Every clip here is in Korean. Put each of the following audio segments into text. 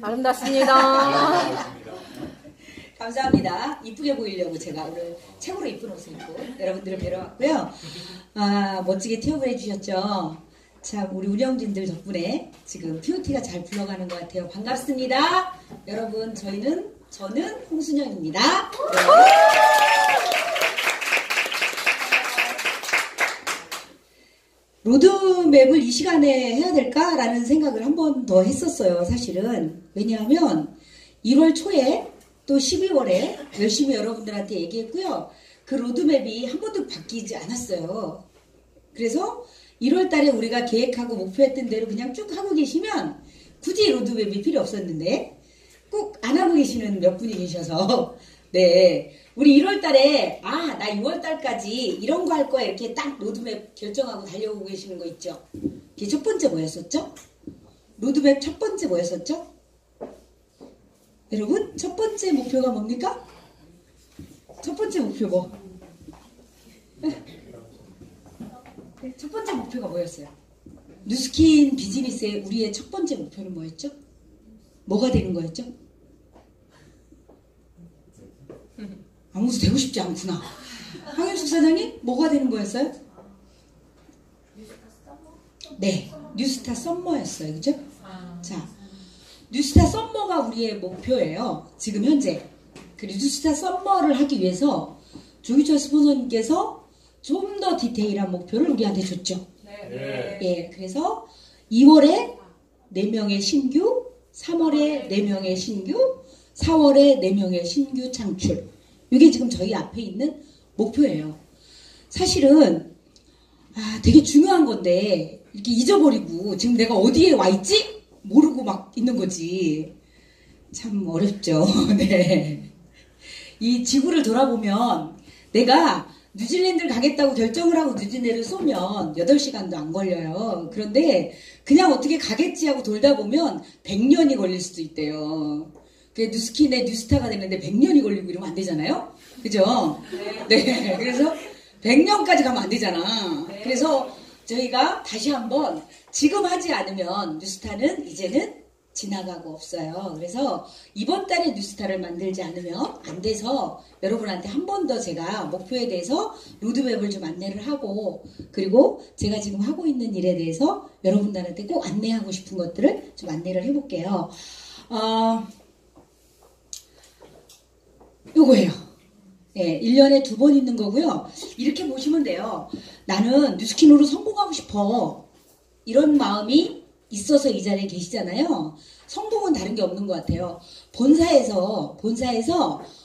아름답습니다. 감사합니다. 이쁘게 보이려고 제가 오늘 최고로 이쁜 옷을 입고 여러분들을 뵈러 왔고요. 멋지게 티업을 해주셨죠. 참 우리 운영진들 덕분에 지금 POT가 잘 굴러가는 것 같아요. 반갑습니다. 여러분 저는 홍순영입니다. 네. 로드맵을 이 시간에 해야 될까라는 생각을 한 번 더 했었어요. 사실은. 왜냐하면 1월 초에 또 12월에 열심히 여러분들한테 얘기했고요. 그 로드맵이 한 번도 바뀌지 않았어요. 그래서 1월 달에 우리가 계획하고 목표했던 대로 그냥 쭉 하고 계시면 굳이 로드맵이 필요 없었는데 꼭 안 하고 계시는 몇 분이 계셔서 네, 우리 1월 달에 나 6월 달까지 이런 거 할 거야 이렇게 딱 로드맵 결정하고 달려오고 계시는 거 있죠. 그게 첫 번째 뭐였었죠? 로드맵 첫 번째 뭐였었죠? 여러분 첫 번째 목표가 뭡니까? 첫 번째 목표 뭐? 첫 번째 목표가 뭐였어요? 뉴스킨 비즈니스의 우리의 첫 번째 목표는 뭐였죠? 뭐가 되는 거였죠? 아무도 되고 싶지 않구나. 황윤숙 사장님 뭐가 되는 거였어요? 네, 뉴스타 썸머였어요. 그죠? 자, 뉴스타 썸머가 우리의 목표예요. 지금 현재. 그 뉴스타 썸머를 하기 위해서 조기철 스폰서님께서 좀 더 디테일한 목표를 우리한테 줬죠. 네. 예, 그래서 2월에 4명의 신규, 3월에 4명의 신규, 4월에 4명의 신규 창출. 이게 지금 저희 앞에 있는 목표예요. 사실은 되게 중요한 건데 이렇게 잊어버리고 지금 내가 어디에 와 있지? 모르고 막 있는 거지. 참 어렵죠. 네. 이 지구를 돌아보면 내가 뉴질랜드를 가겠다고 결정을 하고 뉴질랜드를 쏘면 8시간도 안 걸려요. 그런데 그냥 어떻게 가겠지 하고 돌다 보면 100년이 걸릴 수도 있대요. 뉴스킨의 뉴스타가 되는데 100년이 걸리고 이러면 안 되잖아요? 그죠? 네. 그래서 100년까지 가면 안 되잖아. 그래서 저희가 다시 한번 지금 하지 않으면 뉴스타는 이제는 지나가고 없어요. 그래서 이번 달에 뉴스타를 만들지 않으면 안 돼서 여러분한테 한 번 더 제가 목표에 대해서 로드맵을 좀 안내를 하고 그리고 제가 지금 하고 있는 일에 대해서 여러분들한테 꼭 안내하고 싶은 것들을 좀 안내를 해볼게요. 요거예요. 예, 1년에 2번 있는 거고요. 이렇게 보시면 돼요. 나는 뉴스킨으로 성공하고 싶어. 이런 마음이 있어서 이 자리에 계시잖아요. 성공은 다른 게 없는 것 같아요. 본사에서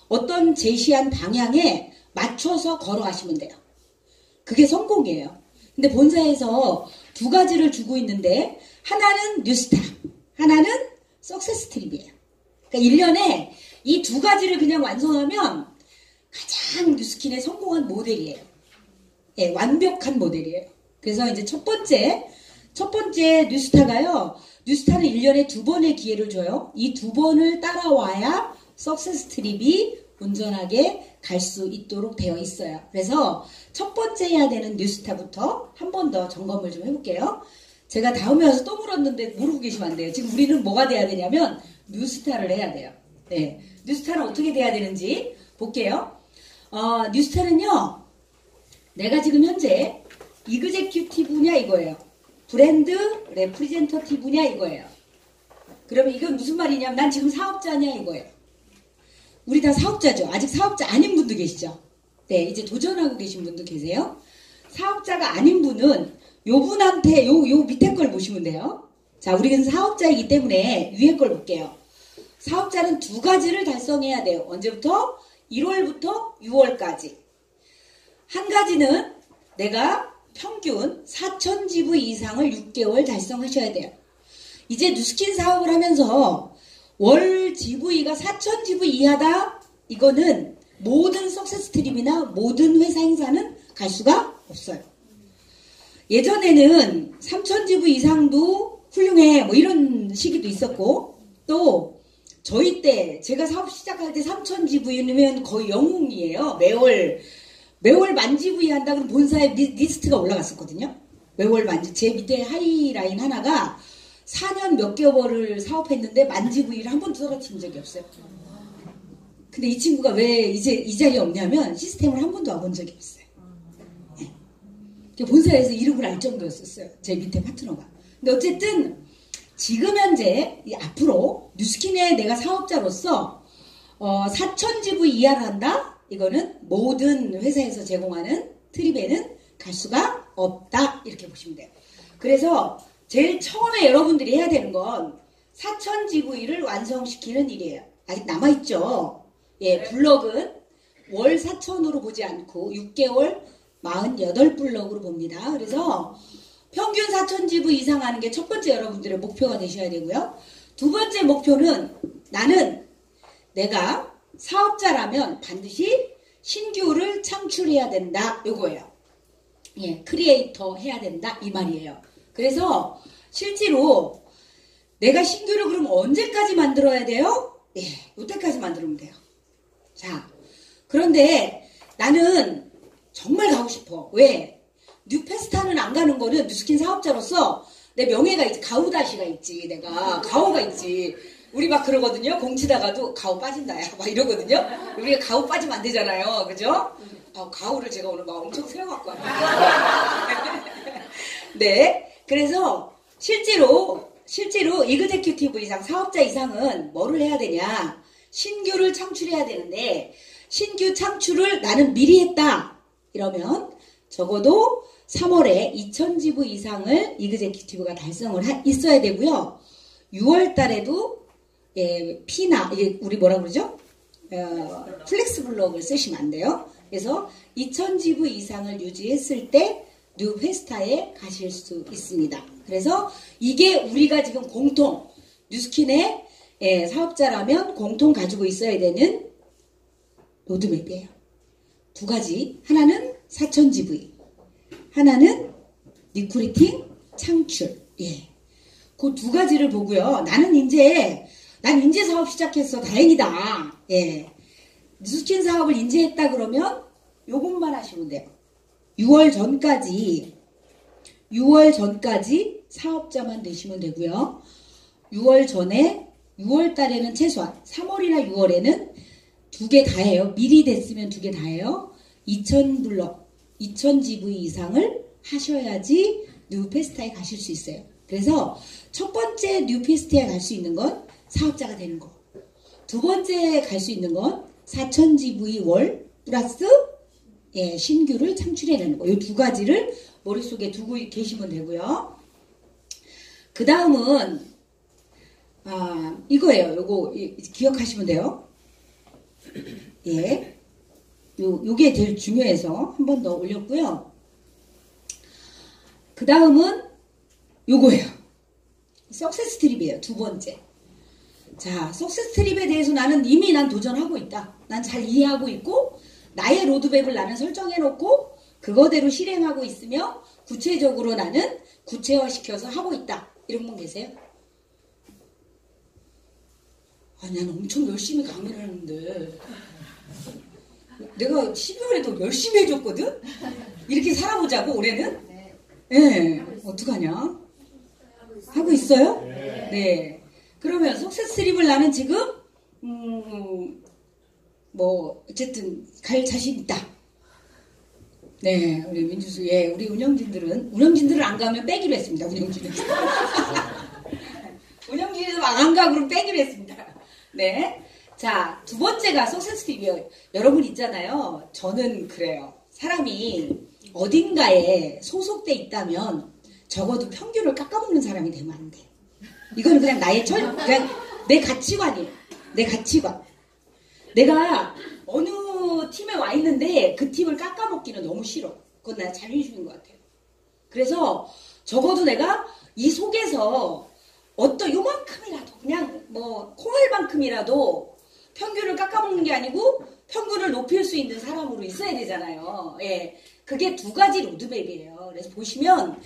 어떤 제시한 방향에 맞춰서 걸어가시면 돼요. 그게 성공이에요. 근데 본사에서 두 가지를 주고 있는데 하나는 뉴스타, 하나는 석세스 트립이에요. 그러니까 1년에 이 두 가지를 그냥 완성하면 가장 뉴스킨의 성공한 모델이에요. 예, 완벽한 모델이에요. 그래서 이제 첫 번째 뉴스타가요. 뉴스타는 1년에 2번의 기회를 줘요. 이 2번을 따라와야 석세스 트립이 온전하게 갈 수 있도록 되어 있어요. 그래서 첫 번째 해야 되는 뉴스타부터 한 번 더 점검을 좀 해볼게요. 제가 다음에 와서 또 물었는데 모르고 계시면 안 돼요. 지금 우리는 뭐가 돼야 되냐면 뉴스타를 해야 돼요. 네, 뉴스타는 어떻게 돼야 되는지 볼게요. 뉴스타는요. 내가 지금 현재 이그제큐티브냐 이거예요. 브랜드 레프리젠터티브냐 이거예요. 그러면 이건 무슨 말이냐면 난 지금 사업자냐 이거예요. 우리 다 사업자죠. 아직 사업자 아닌 분도 계시죠. 네, 이제 도전하고 계신 분도 계세요. 사업자가 아닌 분은 요 분한테 요 밑에 걸 보시면 돼요. 자, 우리는 사업자이기 때문에 위에 걸 볼게요. 사업자는 두 가지를 달성해야 돼요. 언제부터? 1월부터 6월까지. 한 가지는 내가 평균 4,000GV 이상을 6개월 달성하셔야 돼요. 이제 뉴스킨 사업을 하면서 월 GV가 4,000GV 이하다? 이거는 모든 석세스 트립이나 모든 회사 행사는 갈 수가 없어요. 예전에는 3,000GV 이상도 훌륭해 뭐 이런 시기도 있었고 또 저희 때 제가 사업 시작할 때 3,000GV면 거의 영웅이에요. 매월 만GV 한다 그러면 본사에 리스트가 올라갔었거든요. 매월 만지 제 밑에 하이라인 하나가 4년 몇 개월을 사업했는데 만지부위를 한 번도 떨어뜨린 적이 없어요. 근데 이 친구가 왜 이제 이 자리에 없냐면 시스템을 한 번도 와본 적이 없어요. 네. 본사에서 이름을 알 정도였었어요. 제 밑에 파트너가. 근데 어쨌든 지금 현재 앞으로 뉴스킨의 내가 사업자로서 사천지부 이하를 한다? 이거는 모든 회사에서 제공하는 트립에는 갈 수가 없다. 이렇게 보시면 돼요. 그래서 제일 처음에 여러분들이 해야 되는 건 사천지부위를 완성시키는 일이에요. 아직 남아있죠. 예, 블럭은 월 4천으로 보지 않고 6개월 48블럭으로 봅니다. 그래서 평균 4천지부 이상 하는 게 첫 번째 여러분들의 목표가 되셔야 되고요. 두 번째 목표는 나는 내가 사업자라면 반드시 신규를 창출해야 된다. 요거예요. 예, 크리에이터 해야 된다. 이 말이에요. 그래서 실제로 내가 신규를 그럼 언제까지 만들어야 돼요? 예, 이때까지 만들면 돼요. 자, 그런데 나는 정말 가고 싶어. 왜? 뉴페스타는 안 가는 거는 뉴스킨 사업자로서 내 명예가 있지. 가오다시가 있지. 내가 가오가 있지. 우리 막 그러거든요. 공치다가도 가오 빠진다 야 막 이러거든요. 우리가 가오 빠지면 안 되잖아요. 그죠? 가오를 제가 오늘 막 엄청 세워갖고 왔는데 네. 그래서 실제로 이그제큐티브 이상 사업자 이상은 뭐를 해야 되냐? 신규를 창출해야 되는데 신규 창출을 나는 미리 했다. 이러면 적어도 3월에 2000지부 이상을 이그제큐티브가 달성을 있어야 되고요. 6월 달에도 피나 이게 우리 뭐라 그러죠? 플렉스 블럭을 쓰시면 안 돼요. 그래서 2000지부 이상을 유지했을 때 뉴페스타에 가실 수 있습니다. 그래서 이게 우리가 지금 공통 뉴스킨의 사업자라면 공통 가지고 있어야 되는 로드맵이에요. 두 가지. 하나는 4000GV, 하나는 리크루팅 창출. 예. 그 두 가지를 보고요. 난 인제 사업 시작했어. 다행이다. 예. 뉴스킨 사업을 인제했다 그러면 요것만 하시면 돼요. 6월 전까지 사업자만 되시면 되고요. 6월 달에는 최소한 3월이나 6월에는 두 개 다 해요. 미리 됐으면 두 개 다 해요. 2000블럭, 2000GV 이상을 하셔야지 뉴페스타에 가실 수 있어요. 그래서 첫 번째 뉴페스타에 갈 수 있는 건 사업자가 되는 거. 두 번째 갈 수 있는 건 4000GV 월 플러스 신규를 창출해내는 거. 이 두 가지를 머릿속에 두고 계시면 되고요. 그 다음은 이거예요. 요거 기억하시면 돼요. 예. 요게 제일 중요해서 한 번 더 올렸고요. 그 다음은 요거예요. 석세스 트립이에요. 두 번째. 자, 석세스 트립에 대해서 난 도전하고 있다. 난 잘 이해하고 있고 나의 로드맵을 나는 설정해놓고 그거대로 실행하고 있으며 구체적으로 나는 구체화시켜서 하고 있다. 이런 분 계세요? 나는 엄청 열심히 강의를 하는데 내가 12월에도 열심히 해줬거든? 이렇게 살아보자고 올해는? 네. 어떡하냐? 하고 있어요? 네. 그러면 석세스 트립을 나는 지금 어쨌든 갈 자신 있다. 네, 우리 민주수, 우리 운영진들은 안 가면 빼기로 했습니다. 운영진은 안 가 그럼 빼기로 했습니다. 네. 자, 두 번째가 석세스 트립이에요. 여러분 있잖아요. 저는 그래요. 사람이 어딘가에 소속돼 있다면 적어도 평균을 깎아먹는 사람이 되면 안 돼. 이거는 그냥 그냥 내 가치관이에요. 내 가치관. 내가 어느 팀에 와 있는데 그 팀을 깎아먹기는 너무 싫어. 그건 나 자존심인 것 같아요. 그래서 적어도 내가 이 속에서 요만큼이라도 그냥 콩알만큼이라도 평균을 깎아먹는 게 아니고 평균을 높일 수 있는 사람으로 있어야 되잖아요. 예, 그게 두 가지 로드맵이에요. 그래서 보시면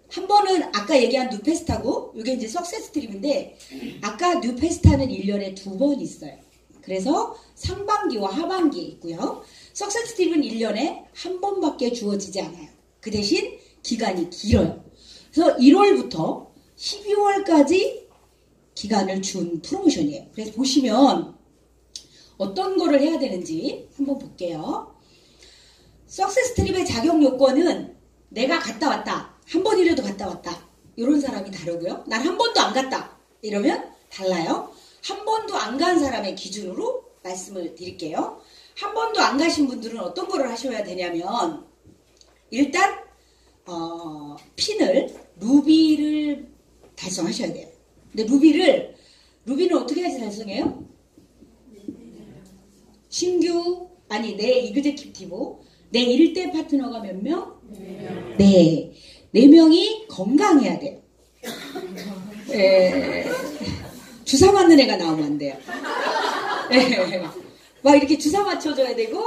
한 번은 아까 얘기한 뉴페스타고 이게 이제 석세스 트립인데 아까 뉴페스타는 1년에 2번 있어요. 그래서 상반기와 하반기에 있고요. 석세스 트립은 1년에 한 번밖에 주어지지 않아요. 그 대신 기간이 길어요. 그래서 1월부터 12월까지 기간을 준 프로모션이에요. 그래서 보시면 어떤 거를 해야 되는지 한번 볼게요. 석세스 트립의 자격 요건은 내가 갔다 왔다. 한 번이라도 갔다 왔다. 이런 사람이 다르고요. 난 한 번도 안 갔다. 이러면 달라요. 한 번도 안 간 사람의 기준으로 말씀을 드릴게요. 한 번도 안 가신 분들은 어떤 거를 하셔야 되냐면 일단 핀을 루비를 달성하셔야 돼요. 근데 루비는 어떻게 해야지 달성해요? 신규 아니 내 이그제큐티브 내 1대 파트너가 몇 명? 네. 4명이 건강해야 돼요. 주사 맞는 애가 나오면 안 돼요. 막 이렇게 주사 맞춰줘야 되고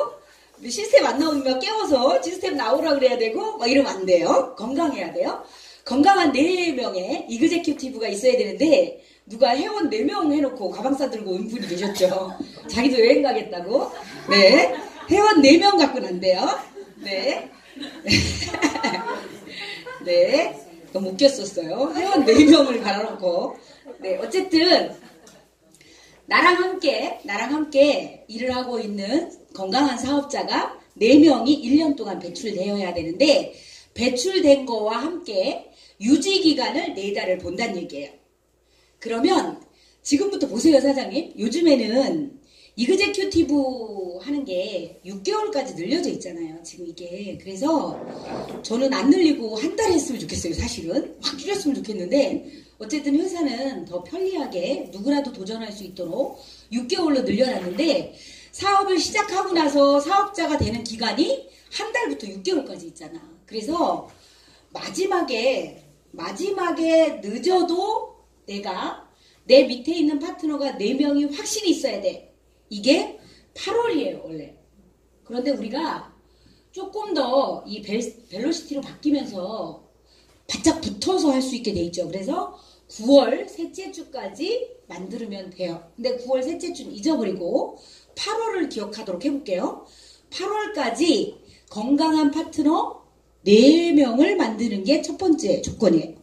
시스템 안 나오면 깨워서 시스템 나오라 그래야 되고 막 이러면 안 돼요. 건강해야 돼요. 건강한 4명의 이그제큐티브가 있어야 되는데 누가 회원 4명 해놓고 가방 싸들고 온 분이 계셨죠. 자기도 여행 가겠다고. 네. 회원 4명 갖고는 안 돼요. 네. 네. 너무 웃겼었어요. 회원 4명을 갈아놓고. 네. 어쨌든 나랑 함께 일을 하고 있는 건강한 사업자가 4명이 1년 동안 배출되어야 되는데 배출된 거와 함께 유지 기간을 4달을 본다는 얘기예요. 그러면 지금부터 보세요, 사장님. 요즘에는 이그제큐티브 하는 게 6개월까지 늘려져 있잖아요. 지금 이게. 그래서 저는 안 늘리고 한 달 했으면 좋겠어요. 사실은. 확 줄였으면 좋겠는데 어쨌든 회사는 더 편리하게 누구라도 도전할 수 있도록 6개월로 늘려놨는데 사업을 시작하고 나서 사업자가 되는 기간이 한 달부터 6개월까지 있잖아. 그래서 마지막에 늦어도 내가 내 밑에 있는 파트너가 4명이 확실히 있어야 돼. 이게 8월이에요, 원래. 그런데 우리가 조금 더 이 벨로시티로 바뀌면서 바짝 붙어서 할 수 있게 돼 있죠. 그래서 9월 셋째 주까지 만들면 돼요. 근데 9월 셋째 주는 잊어버리고 8월을 기억하도록 해볼게요. 8월까지 건강한 파트너 4명을 만드는 게 첫 번째 조건이에요.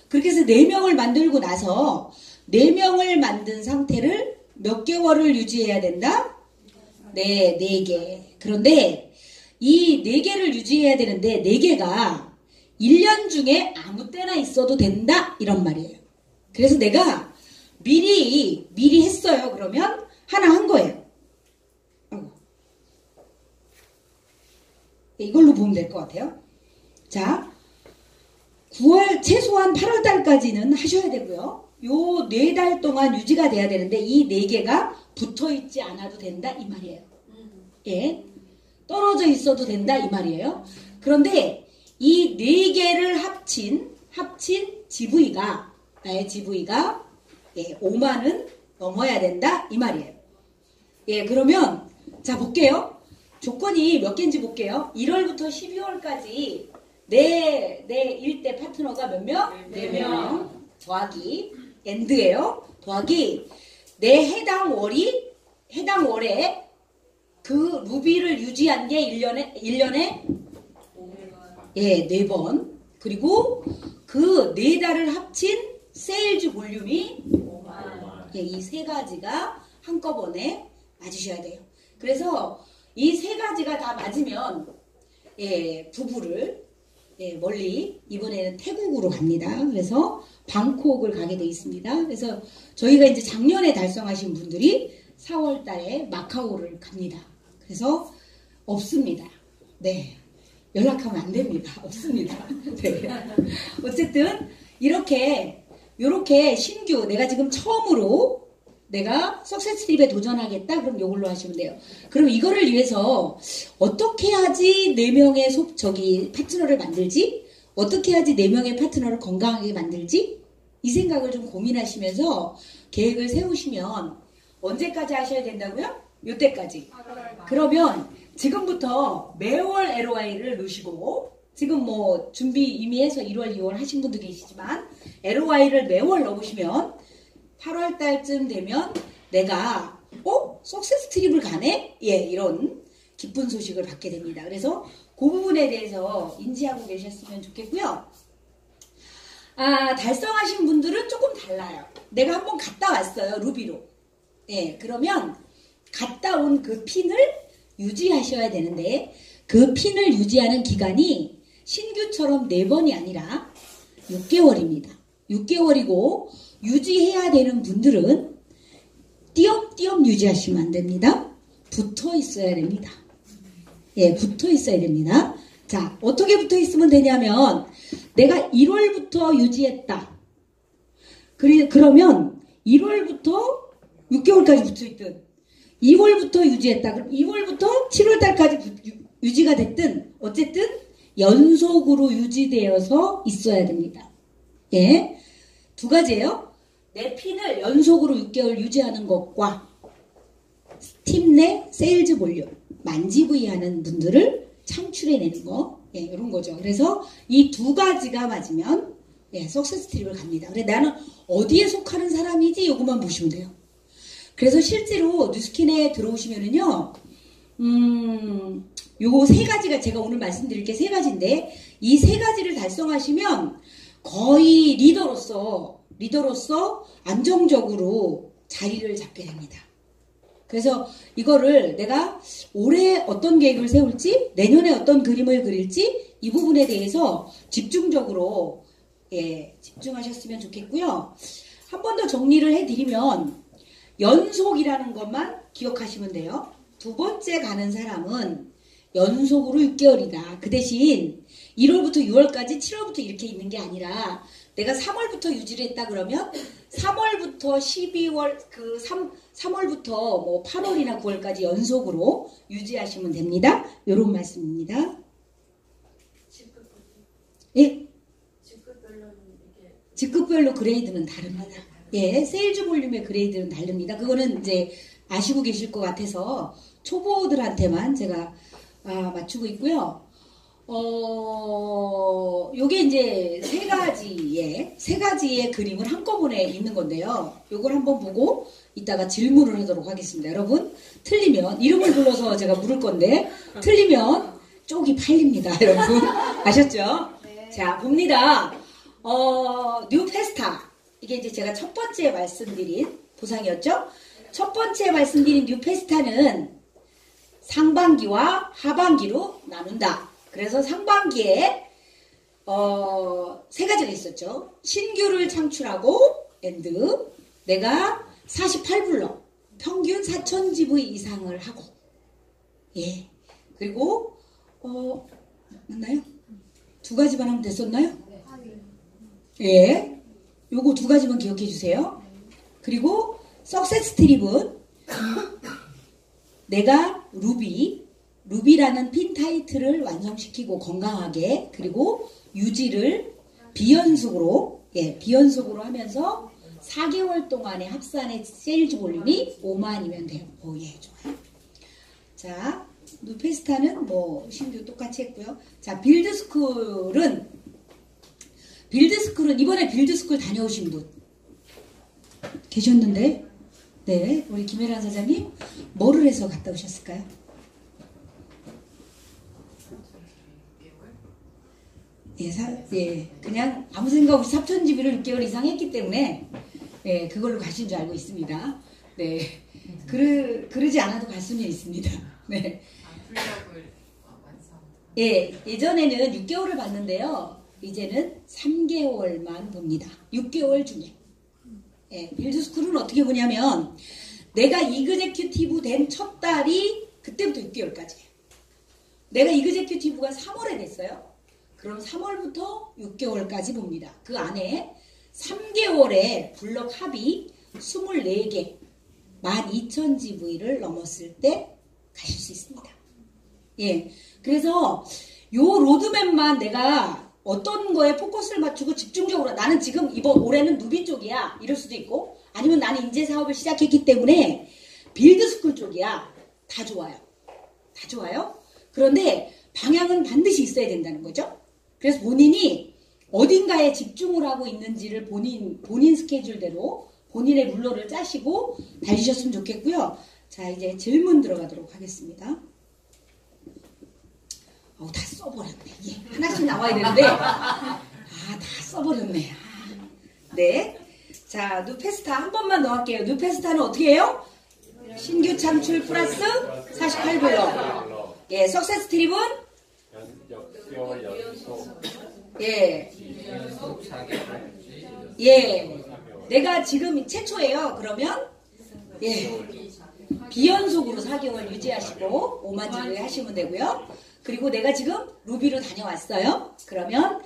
그렇게 해서 4명을 만들고 나서 4명을 만든 상태를 몇 개월을 유지해야 된다? 네, 4개. 그런데 이 4개를 유지해야 되는데 4개가 1년 중에 아무 때나 있어도 된다? 이런 말이에요. 그래서 내가 미리 했어요. 그러면 하나 한 거예요. 이걸로 보면 될 것 같아요. 자, 9월 최소한 8월 달까지는 하셔야 되고요. 요 4달 동안 유지가 돼야 되는데 이 4개가 붙어있지 않아도 된다 이 말이에요. 예, 떨어져 있어도 된다 이 말이에요. 그런데 이 4개를 합친 GV가 나의 GV가 5만은 넘어야 된다 이 말이에요. 예, 그러면 자 볼게요. 조건이 몇 개인지 볼게요. 1월부터 12월까지 내 1대 파트너가 몇 명? 4명 더하기 엔드예요. 더하기 내 해당 월에 그 루비를 유지한 게 1년에 4번. 그리고 그 4달을 합친 세일즈 볼륨이 이 3가지가 한꺼번에 맞으셔야 돼요. 그래서 이 3가지가 다 맞으면 부부를 멀리 이번에는 태국으로 갑니다. 그래서 방콕을 가게 돼 있습니다. 그래서 저희가 이제 작년에 달성하신 분들이 4월 달에 마카오를 갑니다. 그래서 없습니다. 네. 연락하면 안 됩니다. 없습니다. 네. 어쨌든 이렇게 신규 내가 지금 처음으로 내가 석세스 트립에 도전하겠다. 그럼 이걸로 하시면 돼요. 그럼 이거를 위해서 어떻게 해야지 4명의 파트너를 만들지? 어떻게 해야지 4명의 파트너를 건강하게 만들지? 이 생각을 좀 고민하시면서 계획을 세우시면 언제까지 하셔야 된다고요? 요때까지. 그러면 지금부터 매월 LOI를 넣으시고 지금 뭐 준비 이미 해서 1월, 2월 하신 분도 계시지만 LOI를 매월 넣으시면 8월 달쯤 되면 내가 석세스 트립을 가네? 예, 이런 기쁜 소식을 받게 됩니다. 그래서 그 부분에 대해서 인지하고 계셨으면 좋겠고요. 달성하신 분들은 조금 달라요. 내가 한번 갔다 왔어요. 루비로. 예, 그러면 갔다 온 그 핀을 유지하셔야 되는데 그 핀을 유지하는 기간이 신규처럼 4번이 아니라 6개월입니다. 6개월이고 유지해야 되는 분들은 띄엄띄엄 유지하시면 안 됩니다. 붙어 있어야 됩니다. 예, 붙어 있어야 됩니다. 자, 어떻게 붙어 있으면 되냐면 내가 1월부터 유지했다. 그러면 1월부터 6개월까지 붙어 있든 2월부터 유지했다. 그럼 2월부터 7월달까지 유지가 됐든 어쨌든 연속으로 유지되어서 있어야 됩니다. 예, 두 가지예요. 내 핀을 연속으로 6개월 유지하는 것과 팀 내 세일즈 볼륨 만지부이하는 분들을 창출해내는 거, 예, 이런 거죠. 그래서 이 두 가지가 맞으면 예, 석세스 트립을 갑니다. 그래 나는 어디에 속하는 사람이지? 요것만 보시면 돼요. 그래서 실제로 뉴스킨에 들어오시면은요, 요 세 가지가 제가 오늘 말씀드릴 게 세 가지인데 이 세 가지를 달성하시면 거의 리더로서 안정적으로 자리를 잡게 됩니다. 그래서 이거를 내가 올해 어떤 계획을 세울지, 내년에 어떤 그림을 그릴지 이 부분에 대해서 집중적으로 예, 집중하셨으면 좋겠고요. 한 번 더 정리를 해드리면 연속이라는 것만 기억하시면 돼요. 두 번째 가는 사람은 연속으로 6개월이다. 그 대신 1월부터 6월까지 7월부터 이렇게 있는 게 아니라 내가 3월부터 유지를 했다 그러면 3월부터 12월 3월부터 뭐 8월이나 9월까지 연속으로 유지하시면 됩니다. 이런 말씀입니다. 예? 직급별로 그레이드는 다릅니다. 예, 세일즈 볼륨의 그레이드는 다릅니다. 그거는 이제 아시고 계실 것 같아서 초보들한테만 제가 맞추고 있고요. 요게 이제 세 가지의 그림을 한꺼번에 있는 건데요. 요걸 한번 보고 이따가 질문을 하도록 하겠습니다. 여러분, 틀리면 이름을 불러서 제가 물을 건데 틀리면 쪽이 팔립니다. 여러분, 아셨죠? 네. 자, 봅니다. 뉴 페스타. 이게 이제 제가 첫 번째 말씀드린 보상이었죠? 첫 번째 말씀드린 뉴 페스타는 상반기와 하반기로 나눈다. 그래서 상반기에 세 가지가 있었죠. 신규를 창출하고 앤드 내가 48블럭 평균 4,000GV 이상을 하고 예 그리고 맞나요? 두 가지만 하면 됐었나요? 예 요거 두 가지만 기억해 주세요. 그리고 석세스 트립은 내가 루비라는 핀 타이틀을 완성시키고 건강하게 그리고 유지를 비연속으로 하면서 4개월 동안의 합산의 세일즈 볼륨이 5만이면 돼요. 오, 예, 좋아요. 자, 뉴페스타는 뭐 신규 똑같이 했고요. 자, 빌드스쿨은 이번에 빌드스쿨 다녀오신 분 계셨는데 네, 우리 김혜란 사장님 뭐를 해서 갔다 오셨을까요? 예, 그냥 아무 생각 없이 4,000GB를 6개월 이상 했기 때문에 예, 그걸로 가신 줄 알고 있습니다. 네, 그러지 않아도 갈 수는 있습니다. 네. 예, 예전에는 6개월을 봤는데요. 이제는 3개월만 봅니다. 6개월 중에. 예, 빌드스쿨은 어떻게 보냐면 내가 이그제큐티브 된 첫 달이 그때부터 6개월까지예요. 내가 이그제큐티브가 3월에 됐어요. 그럼 3월부터 6개월까지 봅니다. 그 안에 3개월에 블럭 합이 24개 12,000GV를 넘었을 때 가실 수 있습니다. 예, 그래서 요 로드맵만 내가 어떤 거에 포커스를 맞추고 집중적으로 나는 지금 올해는 누비 쪽이야 이럴 수도 있고 아니면 나는 인재 사업을 시작했기 때문에 빌드스쿨 쪽이야. 다 좋아요. 다 좋아요. 그런데 방향은 반드시 있어야 된다는 거죠. 그래서 본인이 어딘가에 집중을 하고 있는지를 본인 스케줄대로 본인의 룰러를 짜시고 다니셨으면 좋겠고요. 자, 이제 질문 들어가도록 하겠습니다. 다 써버렸네. 예, 하나씩 나와야 되는데 아, 다 써버렸네. 아, 네. 자, 누페스타 한 번만 더 할게요. 누페스타는 어떻게 해요? 신규 창출 플러스 48블럭. 예, 석세스 트립은? 예. 예. 내가 지금 최초예요. 그러면? 예. 비연속으로 4개월 유지하시고 5만 지불 하시면 되고요. 그리고 내가 지금 루비로 다녀왔어요. 그러면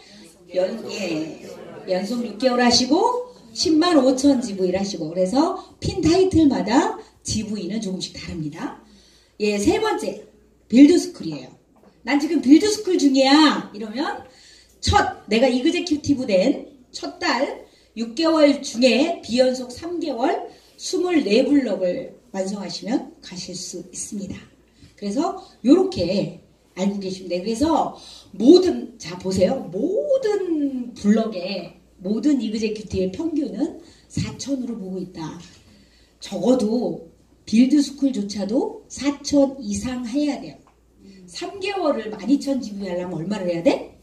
연속 6개월 하시고 10만 5천 GV를 하시고 그래서 핀 타이틀마다 GV는 조금씩 다릅니다. 예, 세 번째 빌드스쿨이에요. 난 지금 빌드스쿨 중이야. 이러면 내가 이그제큐티브 된 첫 달 6개월 중에 비연속 3개월 24블럭을 완성하시면 가실 수 있습니다. 그래서 이렇게 알고 계시면 돼요. 그래서 자 보세요. 모든 블럭의 모든 이그제큐티브의 평균은 4,000으로 보고 있다. 적어도 빌드스쿨조차도 4,000 이상 해야 돼요. 3개월을 12,000 GV 하려면 얼마를 해야 돼?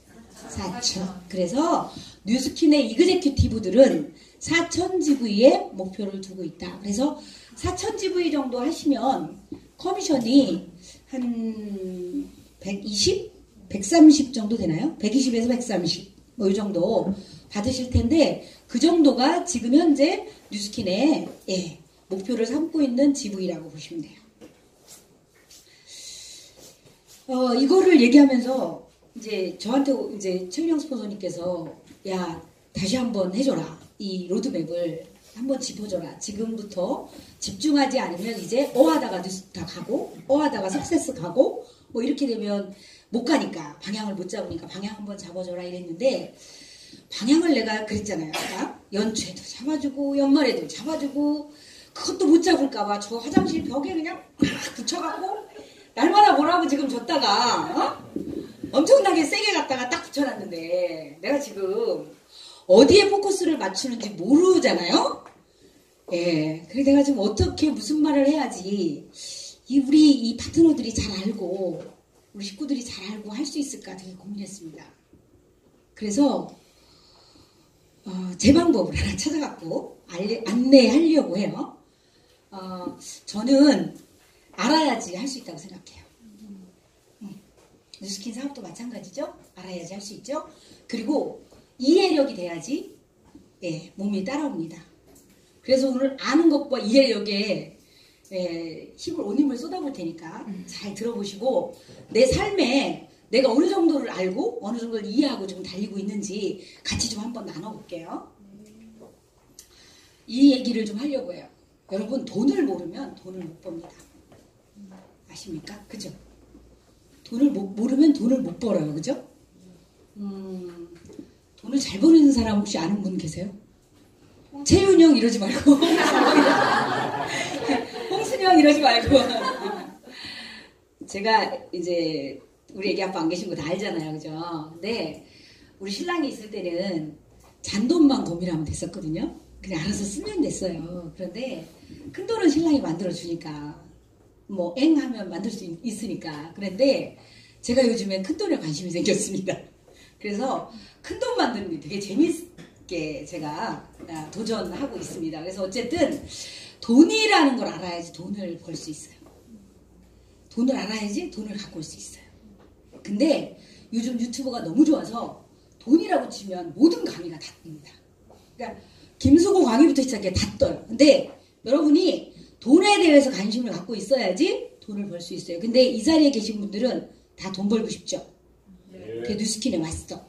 4,000. 그래서 뉴스킨의 이그제큐티브들은 4,000 GV의 목표를 두고 있다. 그래서 4,000 GV 정도 하시면 커미션이 한 120? 130 정도 되나요? 120에서 130. 뭐 이 정도 받으실 텐데 그 정도가 지금 현재 뉴스킨의 목표를 삼고 있는 GV라고 보시면 돼요. 이거를 얘기하면서 이제 저한테 이제 최윤영 스폰서님께서 야 다시 한번 해줘라. 이 로드맵을 한번 짚어줘라. 지금부터 집중하지 않으면 이제 하다가 뉴스타 가고 하다가 석세스 가고 뭐 이렇게 되면 못 가니까 방향을 못 잡으니까 방향 한번 잡아줘라 이랬는데 방향을 내가 그랬잖아요. 아까 연초에도 잡아주고 연말에도 잡아주고 그것도 못 잡을까봐 저 화장실 벽에 그냥 팍 붙여갖고 날마다 뭐라고 지금 줬다가 엄청나게 세게 갖다가 딱 붙여놨는데 내가 지금 어디에 포커스를 맞추는지 모르잖아요. 예, 그래서 내가 지금 어떻게 무슨 말을 해야지 우리 이 파트너들이 잘 알고 우리 식구들이 잘 알고 할 수 있을까 되게 고민했습니다. 그래서 제 방법을 하나 찾아갖고 안내하려고 해요. 저는 알아야지 할 수 있다고 생각해요. 뉴스킨 사업도 마찬가지죠. 알아야지 할 수 있죠. 그리고 이해력이 돼야지 몸이 따라옵니다. 그래서 오늘 아는 것과 이해력에 온 힘을 쏟아볼 테니까 잘 들어보시고 내 삶에 내가 어느 정도를 알고 어느 정도를 이해하고 좀 달리고 있는지 같이 좀 한번 나눠볼게요. 이 얘기를 좀 하려고 해요. 여러분 돈을 모르면 돈을 못 법니다. 아십니까? 그죠? 돈을 모르면 돈을 못 벌어요. 그죠? 돈을 잘 버는 사람 혹시 아는 분 계세요? 최윤영 이러지 말고 홍순영 이러지 말고 제가 이제 우리 애기 아빠 안 계신 거 다 알잖아요. 그죠? 근데 우리 신랑이 있을 때는 잔돈만 고민하면 됐었거든요. 그냥 알아서 쓰면 됐어요. 그런데 큰 돈은 신랑이 만들어주니까 뭐 엥 하면 만들 수 있으니까. 그런데 제가 요즘에 큰 돈에 관심이 생겼습니다. 그래서 큰 돈 만드는 게 되게 재밌게 제가 도전하고 있습니다. 그래서 어쨌든 돈이라는 걸 알아야지 돈을 벌 수 있어요. 돈을 알아야지 돈을 갖고 올 수 있어요. 근데 요즘 유튜버가 너무 좋아서 돈이라고 치면 모든 강의가 다 뜹니다. 그러니까 김수고 강의부터 시작해 다 떠요. 근데 여러분이 돈에 대해서 관심을 갖고 있어야지 돈을 벌 수 있어요. 근데 이 자리에 계신 분들은 다 돈 벌고 싶죠. 그게 뉴스킨에 왔어.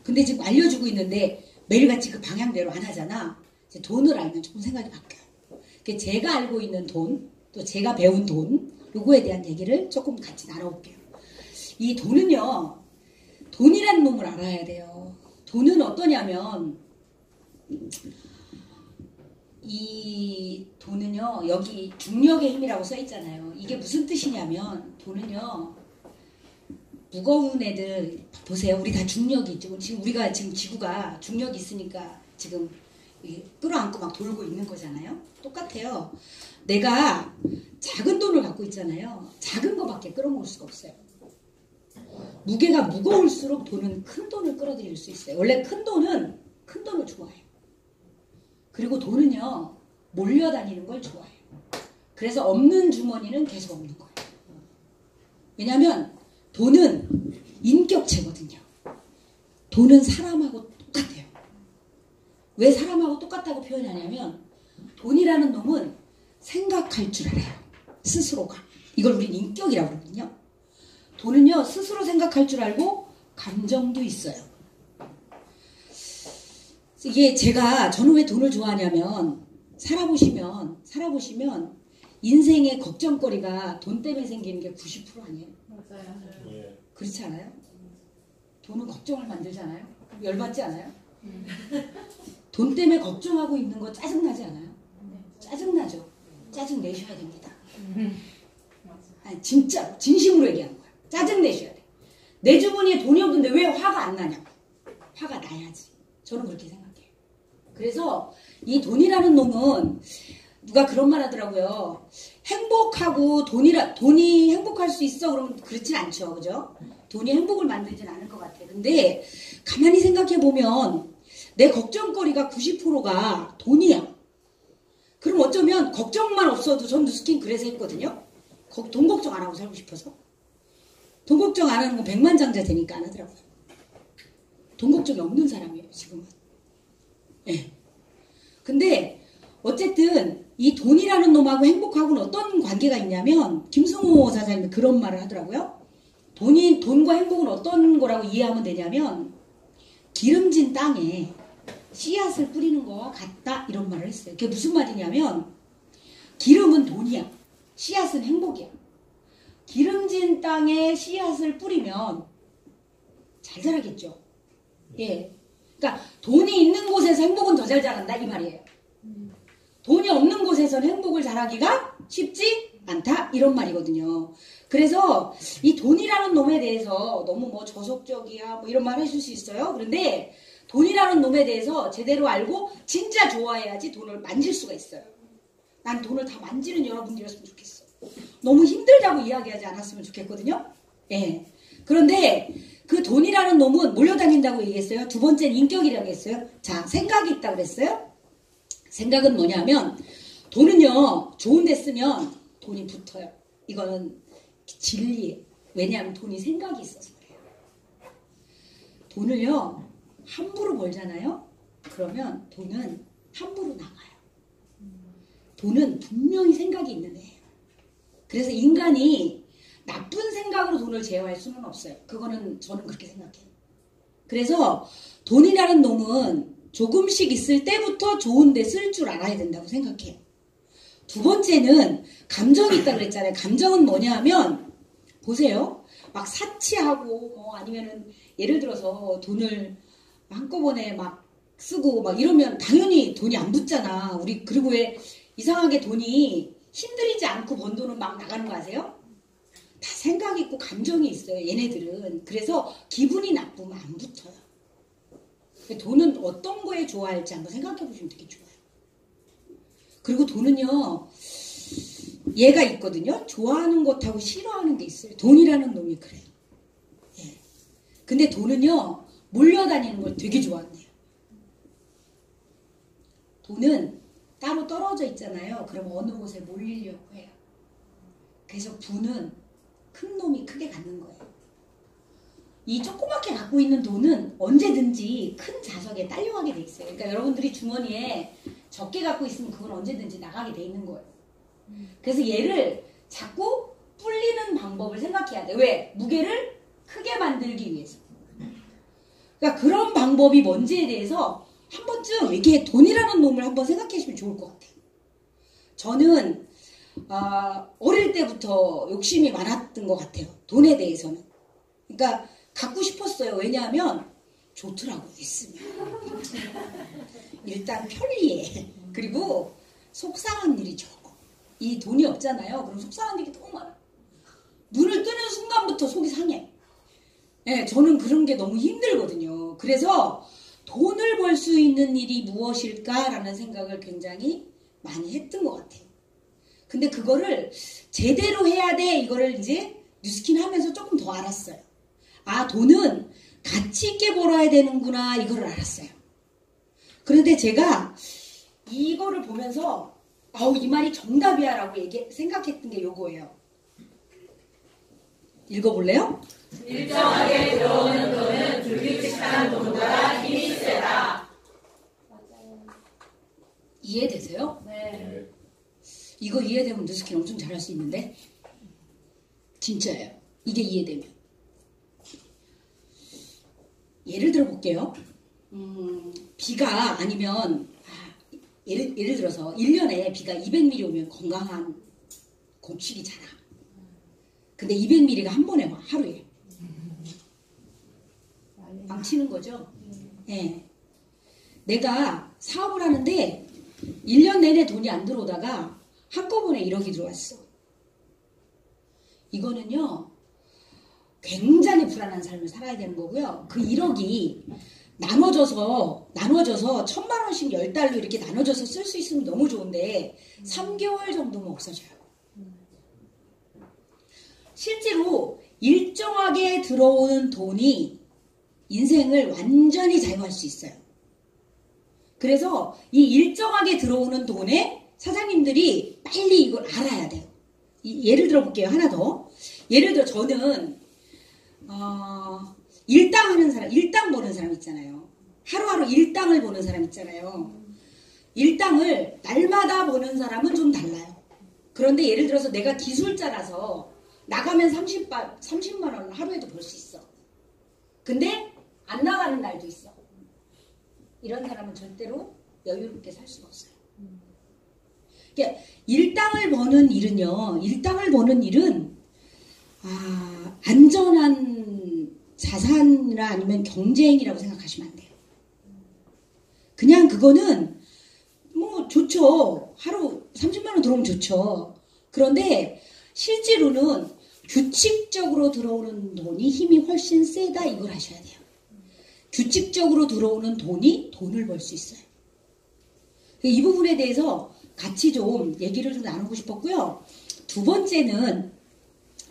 근데 지금 알려주고 있는데 매일같이 그 방향대로 안 하잖아. 이제 돈을 알면 조금 생각이 바뀌어요. 제가 알고 있는 돈, 또 제가 배운 돈, 요거에 대한 얘기를 조금 같이 나눠볼게요. 이 돈은요, 돈이라는 놈을 알아야 돼요. 돈은 어떠냐면, 이 돈은요, 여기 중력의 힘이라고 써 있잖아요. 이게 무슨 뜻이냐면, 돈은요, 무거운 애들, 보세요. 우리 다 중력이 있죠. 지금 우리가 지금 지구가 중력이 있으니까 지금 끌어안고 막 돌고 있는 거잖아요. 똑같아요. 내가 작은 돈을 갖고 있잖아요. 작은 거밖에 끌어모을 수가 없어요. 무게가 무거울수록 돈은 큰 돈을 끌어들일 수 있어요. 원래 큰 돈은 큰 돈을 좋아해요. 그리고 돈은요, 몰려다니는 걸 좋아해요. 그래서 없는 주머니는 계속 없는 거예요. 왜냐하면 돈은 인격체거든요. 돈은 사람하고 똑같아요. 왜 사람하고 똑같다고 표현하냐면 돈이라는 놈은 생각할 줄 알아요. 스스로가. 이걸 우린 인격이라고 그러거든요. 돈은요, 스스로 생각할 줄 알고 감정도 있어요. 이게 저는 왜 돈을 좋아하냐면 살아보시면 인생의 걱정거리가 돈 때문에 생기는 게 90% 아니에요? 맞아요. 예. 그렇지 않아요? 돈은 걱정을 만들잖아요? 열받지 않아요? 돈 때문에 걱정하고 있는 거 짜증나지 않아요? 짜증나죠? 짜증 내셔야 됩니다. 아니, 진짜 진심으로 얘기하는 거야. 짜증 내셔야 돼. 내 주머니에 돈이 없는데 왜 화가 안 나냐? 화가 나야지. 저는 그렇게 생각해요. 그래서 이 돈이라는 놈은 누가 그런 말 하더라고요. 행복하고 돈이 행복할 수 있어? 그러면 그렇진 않죠. 그죠? 돈이 행복을 만들진 않을 것 같아요. 근데 가만히 생각해 보면 내 걱정거리가 90%가 돈이야. 그럼 어쩌면 걱정만 없어도 전 누스킨 그래서 했거든요. 돈 걱정 안 하고 살고 싶어서. 돈 걱정 안 하는 건 백만장자 되니까 안 하더라고요. 돈 걱정이 없는 사람이에요, 지금은. 예. 근데 어쨌든 이 돈이라는 놈하고 행복하고는 어떤 관계가 있냐면 김승호 사장님이 그런 말을 하더라고요. 돈과 행복은 어떤 거라고 이해하면 되냐면 기름진 땅에 씨앗을 뿌리는 거와 같다 이런 말을 했어요. 그게 무슨 말이냐면 기름은 돈이야. 씨앗은 행복이야. 기름진 땅에 씨앗을 뿌리면 잘 자라겠죠. 예. 그러니까 돈이 있는 곳에서 행복은 더 잘 자란다 이 말이에요. 돈이 없는 곳에서는 행복을 잘하기가 쉽지 않다 이런 말이거든요. 그래서 이 돈이라는 놈에 대해서 너무 뭐 저속적이야 뭐 이런 말 해줄 수 있어요. 그런데 돈이라는 놈에 대해서 제대로 알고 진짜 좋아해야지 돈을 만질 수가 있어요. 난 돈을 다 만지는 여러분들이었으면 좋겠어. 너무 힘들다고 이야기하지 않았으면 좋겠거든요. 예. 그런데 그 돈이라는 놈은 몰려다닌다고 얘기했어요. 두 번째는 인격이라고 했어요. 자, 생각이 있다고 그랬어요. 생각은 뭐냐면 돈은요, 좋은 데 쓰면 돈이 붙어요. 이거는 진리예요. 왜냐하면 돈이 생각이 있어서 그래요. 돈을요, 함부로 벌잖아요. 그러면 돈은 함부로 나가요. 돈은 분명히 생각이 있는 애예요. 그래서 인간이 나쁜 생각으로 돈을 제어할 수는 없어요. 그거는 저는 그렇게 생각해요. 그래서 돈이라는 놈은 조금씩 있을 때부터 좋은 데 쓸 줄 알아야 된다고 생각해요. 두 번째는 감정이 있다고 그랬잖아요. 감정은 뭐냐 하면 보세요. 막 사치하고 뭐 아니면은 예를 들어서 돈을 한꺼번에 막 쓰고 막 이러면 당연히 돈이 안 붙잖아. 우리 그리고 왜 이상하게 돈이 힘들이지 않고 번 돈은 막 나가는 거 아세요? 다 생각이 있고 감정이 있어요. 얘네들은. 그래서 기분이 나쁘면 안 붙어요. 돈은 어떤 거에 좋아할지 한번 생각해 보시면 되게 좋아요. 그리고 돈은요, 얘가 있거든요. 좋아하는 것하고 싫어하는 게 있어요. 돈이라는 놈이 그래요. 예. 근데 돈은요, 몰려다니는 걸 되게 좋아한대요. 돈은 따로 떨어져 있잖아요. 그럼 어느 곳에 몰리려고 해요. 그래서 부는 큰 놈이 크게 갖는 거예요. 이 조그맣게 갖고 있는 돈은 언제든지 큰 자석에 딸려가게 돼 있어요. 그러니까 여러분들이 주머니에 적게 갖고 있으면 그건 언제든지 나가게 돼 있는 거예요. 그래서 얘를 자꾸 불리는 방법을 생각해야 돼. 왜? 무게를 크게 만들기 위해서. 그러니까 그런 방법이 뭔지에 대해서 한 번쯤 이렇게 돈이라는 놈을 한번 생각해 보시면 좋을 것 같아요. 저는 어릴 때부터 욕심이 많았던 것 같아요. 돈에 대해서는. 그러니까 갖고 싶었어요. 왜냐하면 좋더라고 있으면. 일단 편리해. 그리고 속상한 일이 적어. 이 돈이 없잖아요. 그럼 속상한 일이 너무 많아. 눈을 뜨는 순간부터 속이 상해. 네, 저는 그런 게 너무 힘들거든요. 그래서 돈을 벌 수 있는 일이 무엇일까라는 생각을 굉장히 많이 했던 것 같아요. 근데 그거를 제대로 해야 돼. 이거를 이제 뉴스킨 하면서 조금 더 알았어요. 아, 돈은 가치 있게 벌어야 되는구나 이거를 알았어요. 그런데 제가 이거를 보면서 아우 이 말이 정답이야 라고 생각했던 게 요거예요. 읽어볼래요? 일정하게 들어오는 돈은 불규칙한 돈보다 힘이 세다. 이해되세요? 네. 이거 이해되면 뉴스킨 엄청 잘할 수 있는데 진짜예요. 이게 이해되면. 예를 들어 볼게요. 비가 아니면 예를 들어서 1년에 비가 200mm 오면 건강한 곡식이잖아. 근데 200mm가 한 번에 와, 하루에. 망치는 거죠. 네. 내가 사업을 하는데 1년 내내 돈이 안 들어오다가 한꺼번에 1억이 들어왔어. 이거는요, 굉장히 불안한 삶을 살아야 되는 거고요. 그 1억이 나눠져서 1000만 원씩 10달로 이렇게 나눠져서 쓸 수 있으면 너무 좋은데 3개월 정도면 없어져요. 실제로 일정하게 들어오는 돈이 인생을 완전히 자유할 수 있어요. 그래서 이 일정하게 들어오는 돈에 사장님들이 빨리 이걸 알아야 돼요. 예를 들어 볼게요. 하나 더. 예를 들어 저는 일당 하는 사람, 일당 버는 사람 있잖아요. 하루하루 일당을 버는 사람 있잖아요. 일당을 날마다 버는 사람은 좀 달라요. 그런데 예를 들어서 내가 기술자라서 나가면 30만 원 하루에도 벌 수 있어. 근데 안 나가는 날도 있어. 이런 사람은 절대로 여유롭게 살 수가 없어요. 그러니까 일당을 버는 일은 안전한 자산이나 아니면 경쟁이라고 생각하시면 안 돼요. 그냥 그거는 뭐 좋죠. 하루 30만 원 들어오면 좋죠. 그런데 실제로는 규칙적으로 들어오는 돈이 힘이 훨씬 세다 이걸 아셔야 돼요. 규칙적으로 들어오는 돈이 돈을 벌 수 있어요. 이 부분에 대해서 같이 좀 얘기를 좀 나누고 싶었고요. 두 번째는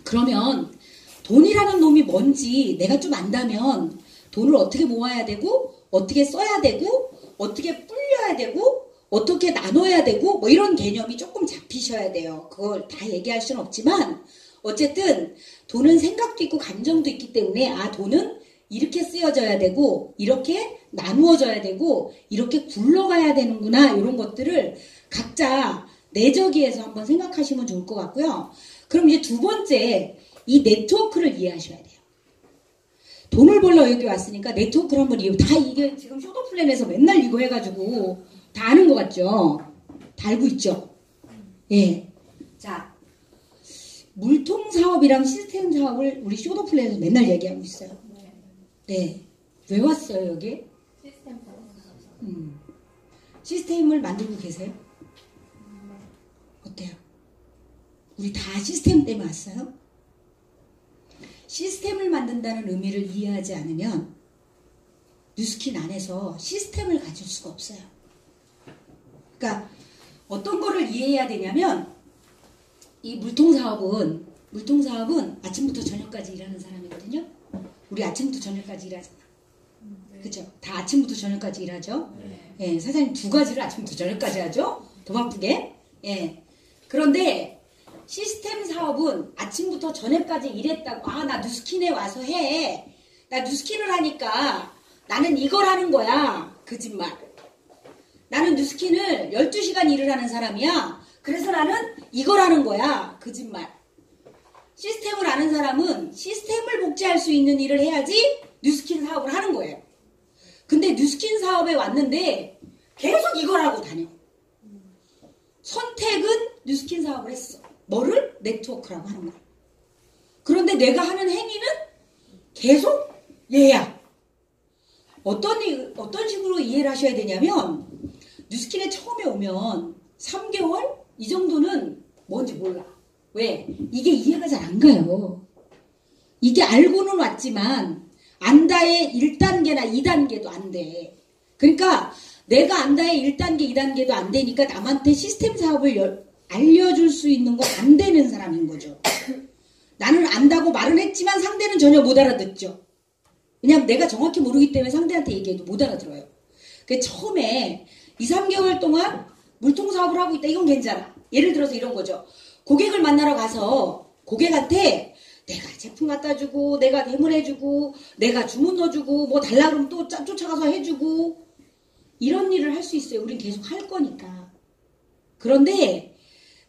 그러면 돈이라는 놈이 뭔지 내가 좀 안다면 돈을 어떻게 모아야 되고 어떻게 써야 되고 어떻게 불려야 되고 어떻게 나눠야 되고 뭐 이런 개념이 조금 잡히셔야 돼요. 그걸 다 얘기할 수는 없지만 어쨌든 돈은 생각도 있고 감정도 있기 때문에 돈은 이렇게 쓰여져야 되고 이렇게 나누어져야 되고 이렇게 굴러가야 되는구나 이런 것들을 각자 내저기에서 한번 생각하시면 좋을 것 같고요. 그럼 이제 두 번째 이 네트워크를 이해하셔야 돼요. 돈을 벌러 여기 왔으니까 네트워크를 한번 다 이게 지금 쇼더 플랜에서 맨날 이거 해가지고 다 아는 것 같죠? 다 알고 있죠? 예. 자, 물통 사업이랑 시스템 사업을 우리 쇼더 플랜에서 맨날 얘기하고 있어요. 네. 왜 왔어요, 여기? 시스템 사업. 시스템을 만들고 계세요? 어때요? 우리 다 시스템 때문에 왔어요? 시스템을 만든다는 의미를 이해하지 않으면 뉴스킨 안에서 시스템을 가질 수가 없어요. 그러니까 어떤 거를 이해해야 되냐면 이 물통사업은 아침부터 저녁까지 일하는 사람이거든요. 우리 아침부터 저녁까지 일하잖아. 그죠? 다 아침부터 저녁까지 일하죠. 예, 사장님 2가지를 아침부터 저녁까지 하죠. 더 바쁘게. 예. 그런데 시스템 사업은 아침부터 저녁까지 일했다고 나 뉴스킨에 와서 해. 나 뉴스킨을 하니까 나는 이걸 하는 거야. 거짓말. 나는 뉴스킨을 12시간 일을 하는 사람이야. 그래서 나는 이걸 하는 거야. 거짓말. 시스템을 아는 사람은 시스템을 복제할 수 있는 일을 해야지 뉴스킨 사업을 하는 거예요. 근데 뉴스킨 사업에 왔는데 계속 이걸 하고 다녀. 선택은 뉴스킨 사업을 했어. 뭐를? 네트워크라고 하는 거야. 그런데 내가 하는 행위는 계속 얘야. 어떤 식으로 이해를 하셔야 되냐면 뉴스킨에 처음에 오면 3개월? 이 정도는 뭔지 몰라. 왜? 이게 이해가 잘 안 가요. 이게 알고는 왔지만 안다의 1단계나 2단계도 안 돼. 그러니까 내가 안다의 1단계, 2단계도 안 되니까 남한테 시스템 사업을 알려줄 수 있는 거 안 되는 사람인 거죠. 나는 안다고 말은 했지만 상대는 전혀 못 알아듣죠. 왜냐하면 내가 정확히 모르기 때문에 상대한테 얘기해도 못 알아들어요. 그 처음에 2, 3개월 동안 물통사업을 하고 있다. 이건 괜찮아. 예를 들어서 이런 거죠. 고객을 만나러 가서 고객한테 내가 제품 갖다 주고 내가 대물해주고 내가 주문 넣어주고 뭐 달라 그러면 또 쫓아가서 해주고 이런 일을 할 수 있어요. 우린 계속 할 거니까. 그런데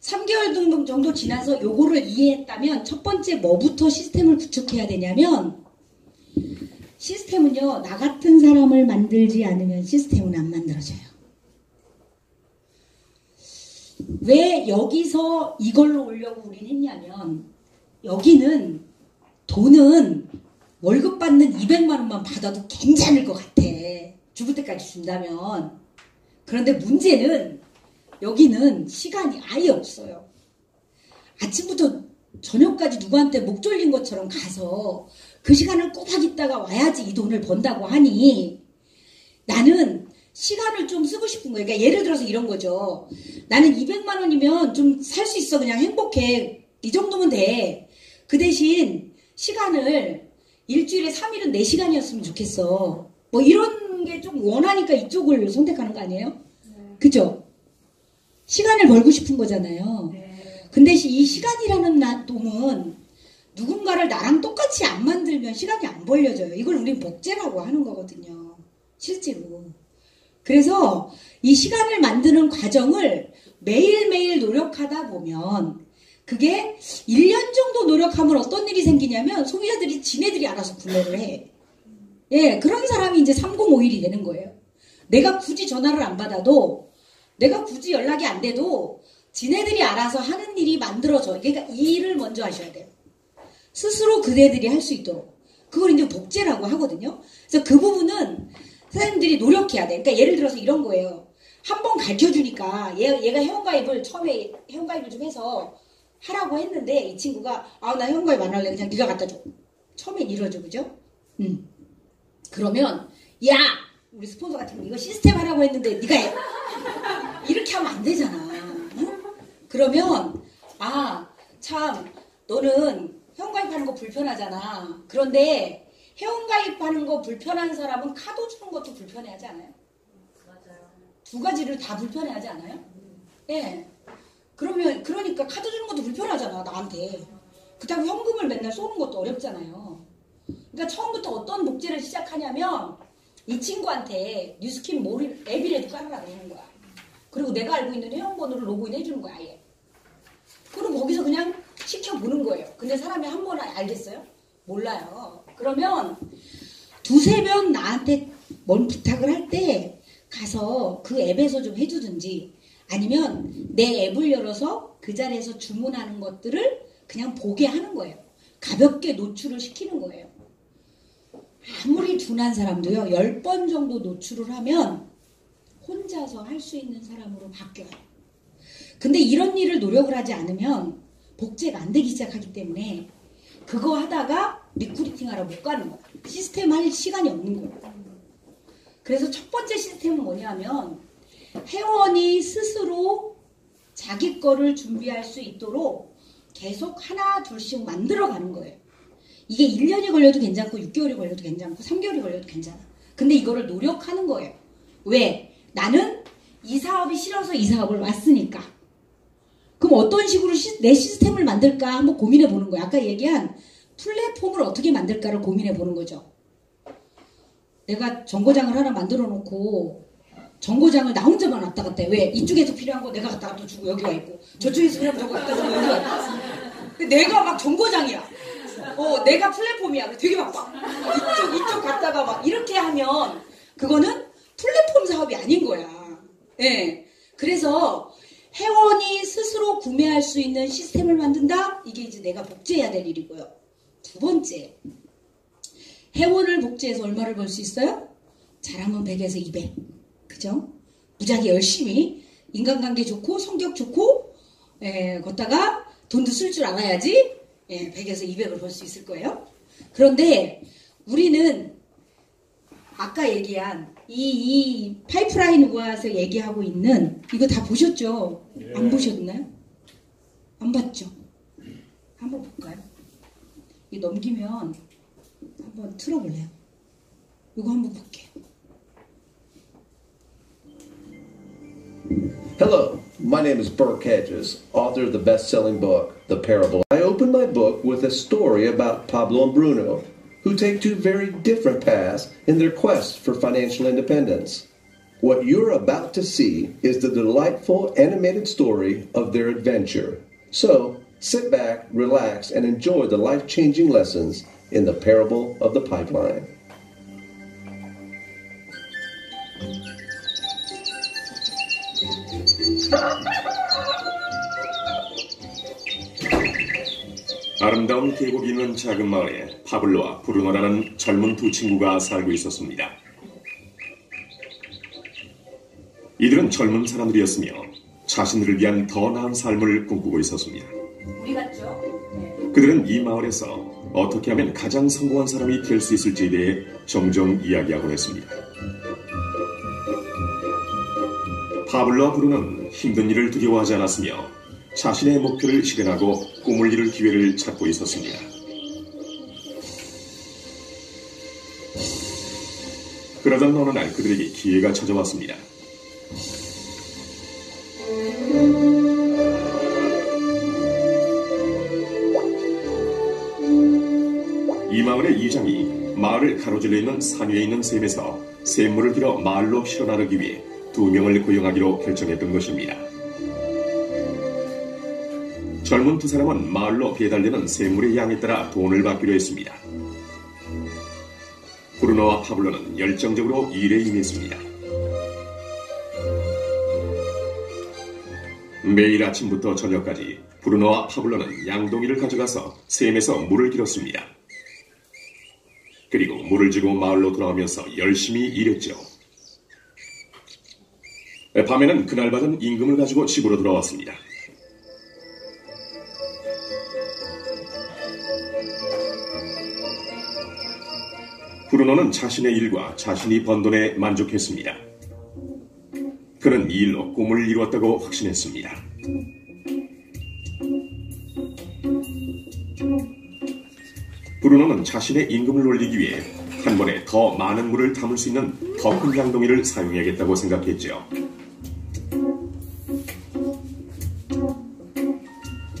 3개월 정도 지나서 요거를 이해했다면 첫 번째 뭐부터 시스템을 구축해야 되냐면 시스템은요. 나 같은 사람을 만들지 않으면 시스템은 안 만들어져요. 왜 여기서 이걸로 오려고 우린 했냐면 여기는 돈은 월급 받는 200만 원만 받아도 괜찮을 것 같아. 죽을 때까지 준다면. 그런데 문제는 여기는 시간이 아예 없어요. 아침부터 저녁까지 누구한테 목 졸린 것처럼 가서 그 시간을 꼬박 있다가 와야지 이 돈을 번다고 하니 나는 시간을 좀 쓰고 싶은 거예요. 그러니까 예를 들어서 이런 거죠. 나는 200만 원이면 좀 살 수 있어. 그냥 행복해. 이 정도면 돼. 그 대신 시간을 일주일에 3일은 4시간이었으면 좋겠어. 뭐 이런 게 좀 원하니까 이쪽을 선택하는 거 아니에요? 네. 그죠? 시간을 벌고 싶은 거잖아요. 네. 근데 이 시간이라는 놈은 누군가를 나랑 똑같이 안 만들면 시간이 안 벌려져요. 이걸 우린 복제라고 하는 거거든요. 실제로. 그래서 이 시간을 만드는 과정을 매일매일 노력하다 보면 그게 1년 정도 노력하면 어떤 일이 생기냐면 소비자들이 지네들이 알아서 구매를 해. 예, 그런 사람이 이제 3051이 되는 거예요. 내가 굳이 전화를 안 받아도 내가 굳이 연락이 안 돼도 지네들이 알아서 하는 일이 만들어져. 그러니까 이 일을 먼저 하셔야 돼요. 스스로 그대들이 할 수 있도록. 그걸 이제 복제라고 하거든요. 그래서 그 부분은 사장님들이 노력해야 돼. 그러니까 예를 들어서 이런 거예요. 한번 가르쳐주니까 얘가 회원가입을 처음에 회원가입을 좀 해서 하라고 했는데 이 친구가 나 회원가입 안 할래. 그냥 네가 갖다 줘. 처음엔 이러죠. 그죠? 그러면 야 우리 스폰서 같은 거 이거 시스템 하라고 했는데 네가 해. 이렇게 하면 안 되잖아. 응? 그러면 참 너는 회원가입하는 거 불편하잖아. 그런데 회원가입하는 거 불편한 사람은 카드 주는 것도 불편해하지 않아요? 맞아요. 두 가지를 다 불편해하지 않아요? 예. 그러니까 카드 주는 것도 불편하잖아 나한테. 그렇다고 현금을 맨날 쏘는 것도 어렵잖아요. 그러니까 처음부터 어떤 복제를 시작하냐면 이 친구한테 뉴스킨 앱이라도 깔아라 그러는 거야. 그리고 내가 알고 있는 회원번호를 로그인 해주는 거야 아예. 그럼 거기서 그냥 시켜보는 거예요. 근데 사람이 한 번 알겠어요? 몰라요. 그러면 두세 번 나한테 뭔 부탁을 할 때 가서 그 앱에서 좀 해주든지 아니면 내 앱을 열어서 그 자리에서 주문하는 것들을 그냥 보게 하는 거예요. 가볍게 노출을 시키는 거예요. 아무리 둔한 사람도요. 10번 정도 노출을 하면 혼자서 할 수 있는 사람으로 바뀌어요. 근데 이런 일을 노력을 하지 않으면 복제가 안 되기 시작하기 때문에 그거 하다가 리크루팅 하러 못 가는 거야. 시스템 할 시간이 없는 거야. 그래서 첫 번째 시스템은 뭐냐면 회원이 스스로 자기 거를 준비할 수 있도록 계속 하나 둘씩 만들어가는 거예요. 이게 1년이 걸려도 괜찮고 6개월이 걸려도 괜찮고 3개월이 걸려도 괜찮아. 근데 이거를 노력하는 거예요. 왜? 나는 이 사업이 싫어서 이 사업을 왔으니까. 그럼 어떤 식으로 내 시스템을 만들까 한번 고민해 보는 거예요. 아까 얘기한 플랫폼을 어떻게 만들까를 고민해 보는 거죠. 내가 정거장을 하나 만들어 놓고 정거장을 나 혼자만 왔다 갔다 해. 왜? 이쪽에서 필요한 거 내가 갖다 갖다 주고 여기 와 있고 저쪽에서 필요한 거 저거 갖다 주고 여기 와 있고. 근데 내가 막 정거장이야. 내가 플랫폼이야. 되게 바빠. 이쪽 갔다가 막 이렇게 하면 그거는 플랫폼 사업이 아닌 거야. 예. 그래서 회원이 스스로 구매할 수 있는 시스템을 만든다? 이게 이제 내가 복제해야 될 일이고요. 두 번째, 회원을 복제해서 얼마를 벌 수 있어요? 잘하면 100에서 200. 그죠? 무지하게 열심히 인간관계 좋고 성격 좋고 걷다가 돈도 쓸 줄 알아야지 100에서 200을 벌 수 있을 거예요. 그런데 우리는 아까 얘기한 이 파이프라인 우아에서 얘기하고 있는 이거 다 보셨죠? 예. 안 보셨나요? 안 봤죠? 한번 볼까요? 이 넘기면 한번 틀어볼래요? 이거 한번 볼게요. Hello, my name is Burke Hedges, author of the best-selling book, The Parable. I open my book with a story about Pablo and Bruno, who take two very different paths in their quest for financial independence. What you're about to see is the delightful animated story of their adventure. So, sit back, relax, and enjoy the life-changing lessons in The Parable of the Pipeline. 아름다운 계곡이 있는 작은 마을에 파블로와 브루노라는 젊은 두 친구가 살고 있었습니다. 이들은 젊은 사람들이었으며 자신들을 위한 더 나은 삶을 꿈꾸고 있었습니다. 우리 같죠? 그들은 이 마을에서 어떻게 하면 가장 성공한 사람이 될 수 있을지에 대해 종종 이야기하곤 했습니다. 파블로와 브루노는 힘든 일을 두려워하지 않았으며 자신의 목표를 실현하고 꿈을 이룰 기회를 찾고 있었습니다. 그러던 어느 날 그들에게 기회가 찾아왔습니다. 이 마을의 이장이 마을을 가로질러 있는 산 위에 있는 샘에서 샘물을 길어 마을로 실어나르기 위해 2명을 고용하기로 결정했던 것입니다. 젊은 두 사람은 마을로 배달되는 샘물의 양에 따라 돈을 받기로 했습니다. 브루노와 파블로는 열정적으로 일에 임했습니다. 매일 아침부터 저녁까지 브루노와 파블로는 양동이를 가져가서 샘에서 물을 길었습니다. 그리고 물을 지고 마을로 돌아오면서 열심히 일했죠. 밤에는 그날 받은 임금을 가지고 집으로 돌아왔습니다. 브루노는 자신의 일과 자신이 번 돈에 만족했습니다. 그는 이 일로 꿈을 이루었다고 확신했습니다. 브루노는 자신의 임금을 올리기 위해 한 번에 더 많은 물을 담을 수 있는 더 큰 양동이를 사용해야겠다고 생각했죠.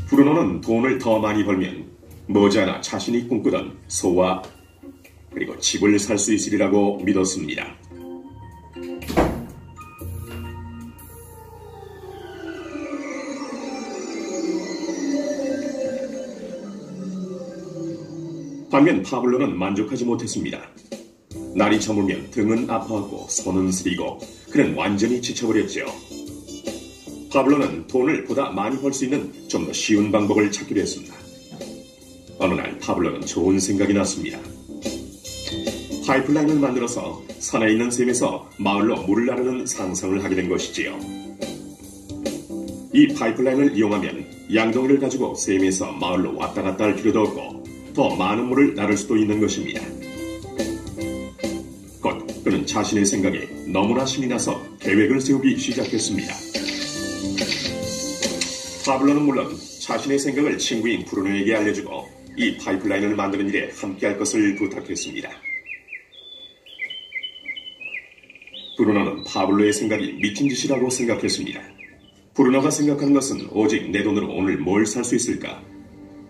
브루노는 돈을 더 많이 벌면 머지않아 자신이 꿈꾸던 소와 그리고 집을 살 수 있으리라고 믿었습니다. 반면 파블로는 만족하지 못했습니다. 날이 저물면 등은 아파하고 손은 쓰리고 그는 완전히 지쳐버렸죠. 파블로는 돈을 보다 많이 벌 수 있는 좀 더 쉬운 방법을 찾기로 했습니다. 어느 날 파블로는 좋은 생각이 났습니다. 파이프라인을 만들어서 산에 있는 샘에서 마을로 물을 나르는 상상을 하게 된 것이지요. 이 파이프라인을 이용하면 양동이를 가지고 샘에서 마을로 왔다 갔다 할 필요도 없고 더 많은 물을 나를 수도 있는 것입니다. 곧 그는 자신의 생각에 너무나 신이 나서 계획을 세우기 시작했습니다. 파블로는 물론 자신의 생각을 친구인 브루노에게 알려주고 이 파이프라인을 만드는 일에 함께할 것을 부탁했습니다. 브루노는 파블로의 생각이 미친 짓이라고 생각했습니다. 브루노가 생각하는 것은 오직 내 돈으로 오늘 뭘 살 수 있을까?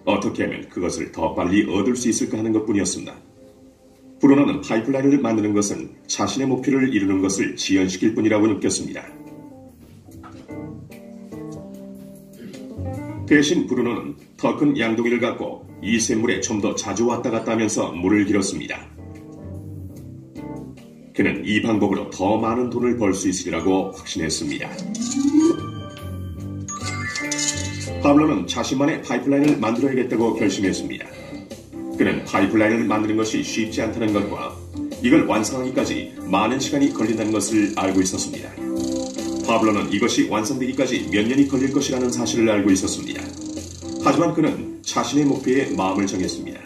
어떻게 하면 그것을 더 빨리 얻을 수 있을까 하는 것뿐이었습니다. 브루노는 파이프라인을 만드는 것은 자신의 목표를 이루는 것을 지연시킬 뿐이라고 느꼈습니다. 대신 브루노는 더 큰 양동이를 갖고 이 샘물에 좀 더 자주 왔다 갔다 하면서 물을 길었습니다. 그는 이 방법으로 더 많은 돈을 벌 수 있으리라고 확신했습니다. 파블로는 자신만의 파이프라인을 만들어야겠다고 결심했습니다. 그는 파이프라인을 만드는 것이 쉽지 않다는 것과 이걸 완성하기까지 많은 시간이 걸린다는 것을 알고 있었습니다. 파블로는 이것이 완성되기까지 몇 년이 걸릴 것이라는 사실을 알고 있었습니다. 하지만 그는 자신의 목표에 마음을 정했습니다.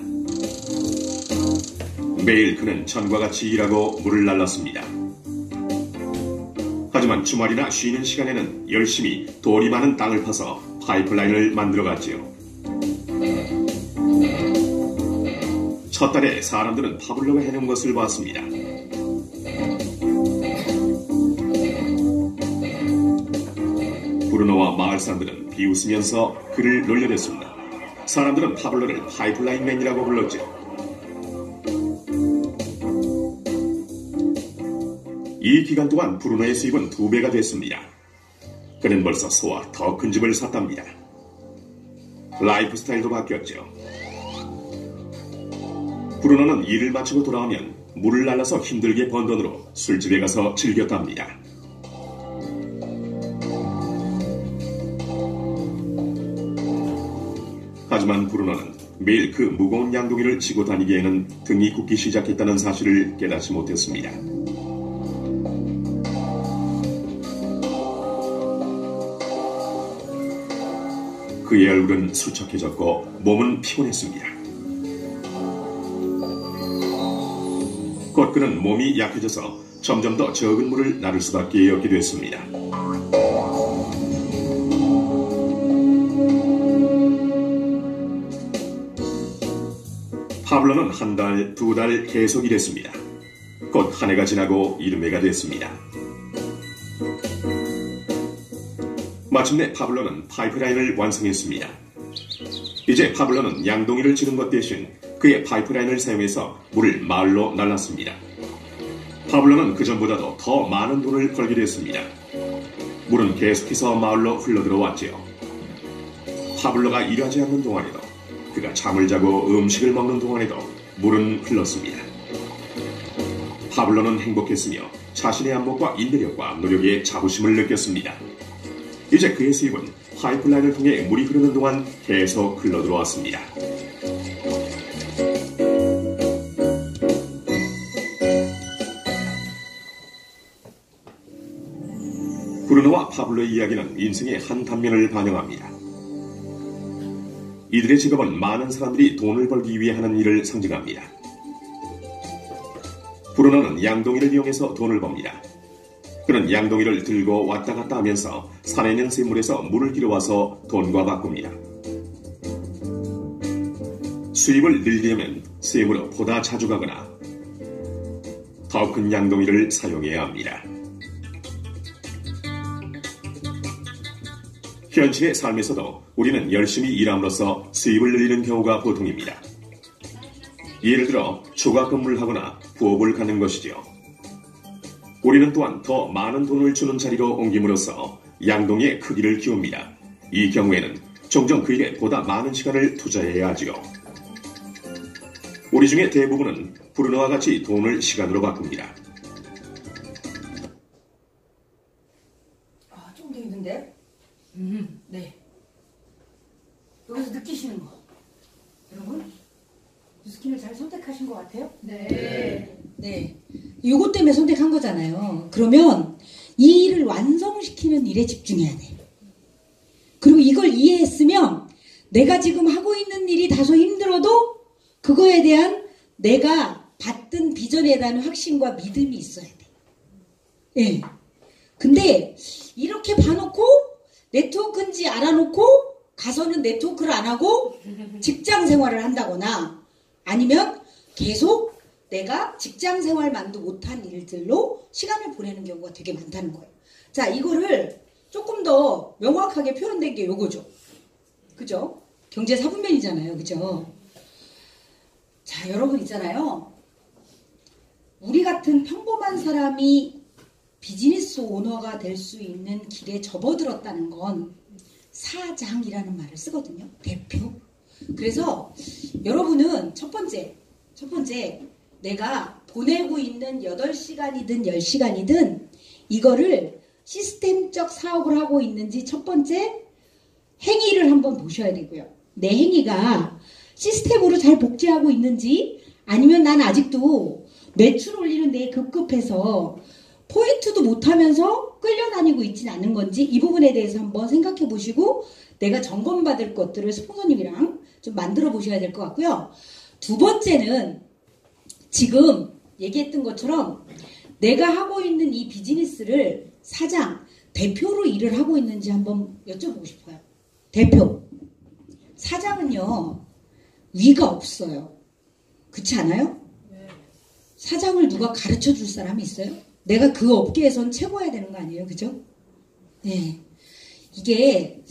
매일 그는 전과 같이 일하고 물을 날랐습니다. 하지만 주말이나 쉬는 시간에는 열심히 돌이 많은 땅을 파서 파이프라인을 만들어갔지요. 첫 달에 사람들은 파블로가 해놓은 것을 봤습니다. 마을 사람들은 비웃으면서 그를 놀려댔습니다. 사람들은 파블로를 파이프라인맨이라고 불렀죠. 이 기간 동안 브루노의 수입은 2배가 됐습니다. 그는 벌써 소와 더 큰 집을 샀답니다. 라이프 스타일도 바뀌었죠. 브루노는 일을 마치고 돌아오면 물을 날라서 힘들게 번 돈으로 술집에 가서 즐겼답니다. 하지만 브루노는 매일 그 무거운 양동이를 지고 다니기에는 등이 굽기 시작했다는 사실을 깨닫지 못했습니다. 그의 얼굴은 수척해졌고 몸은 피곤했습니다. 곧 그는 몸이 약해져서 점점 더 적은 물을 나를 수밖에 없게 됐습니다. 파블로는 1달, 2달 계속 일했습니다. 곧 한 해가 지나고 이듬해가 됐습니다. 마침내 파블로는 파이프라인을 완성했습니다. 이제 파블로는 양동이를 지는 것 대신 그의 파이프라인을 사용해서 물을 마을로 날랐습니다. 파블로는 그전보다도 더 많은 돈을 벌게 됐습니다. 물은 계속해서 마을로 흘러들어왔지요. 파블로가 일하지 않는 동안에도, 그가 잠을 자고 음식을 먹는 동안에도 물은 흘렀습니다. 파블로는 행복했으며 자신의 안목과 인내력과 노력에 자부심을 느꼈습니다. 이제 그의 수입은 파이프라인을 통해 물이 흐르는 동안 계속 흘러들어왔습니다. 브루노와 파블로의 이야기는 인생의 한 단면을 반영합니다. 이들의 직업은 많은 사람들이 돈을 벌기 위해 하는 일을 상징합니다. 브루노는 양동이를 이용해서 돈을 법니다. 그는 양동이를 들고 왔다 갔다 하면서 산에 있는 샘물에서 물을 길어와서 돈과 바꿉니다. 수입을 늘리려면 샘으로 보다 자주 가거나 더 큰 양동이를 사용해야 합니다. 현실의 삶에서도 우리는 열심히 일함으로써 수입을 늘리는 경우가 보통입니다. 예를 들어 초과 근무를 하거나 부업을 갖는 것이죠. 우리는 또한 더 많은 돈을 주는 자리로 옮김으로써 양동이의 크기를 키웁니다. 이 경우에는 종종 그 일에 보다 많은 시간을 투자해야 하지요. 우리 중에 대부분은 브루노와 같이 돈을 시간으로 바꿉니다. 조금 더 있는데? 네. 여기서 느끼시는 거. 여러분, 뉴스킨을 잘 선택하신 것 같아요? 네. 네. 요거 때문에 선택한 거잖아요. 그러면 이 일을 완성시키는 일에 집중해야 돼. 그리고 이걸 이해했으면 내가 지금 하고 있는 일이 다소 힘들어도 그거에 대한 내가 받든 비전에 대한 확신과 믿음이 있어야 돼. 예. 근데 이렇게 봐놓고 네트워크인지 알아놓고 가서는 네트워크를 안 하고 직장 생활을 한다거나 아니면 계속 내가 직장 생활만도 못한 일들로 시간을 보내는 경우가 되게 많다는 거예요. 자, 이거를 조금 더 명확하게 표현된 게 요거죠. 그죠? 경제 4분면이잖아요. 그죠? 자, 여러분 있잖아요. 우리 같은 평범한 사람이 비즈니스 오너가 될 수 있는 길에 접어들었다는 건 사장이라는 말을 쓰거든요. 대표. 그래서 여러분은 첫 번째 내가 보내고 있는 8시간이든 10시간이든 이거를 시스템적 사업을 하고 있는지 첫 번째 행위를 한번 보셔야 되고요. 내 행위가 시스템으로 잘 복제하고 있는지 아니면 난 아직도 매출 올리는 데에 급급해서 포인트도 못하면서 끌려다니고 있지는 않은 건지 이 부분에 대해서 한번 생각해 보시고 내가 점검받을 것들을 스폰서님이랑 좀 만들어 보셔야 될 것 같고요. 두 번째는 지금 얘기했던 것처럼 내가 하고 있는 이 비즈니스를 사장, 대표로 일을 하고 있는지 한번 여쭤보고 싶어요. 대표. 사장은요, 위가 없어요. 그렇지 않아요? 사장을 누가 가르쳐 줄 사람이 있어요? 내가 그 업계에선 최고여야 되는 거 아니에요? 그죠? 네. 이게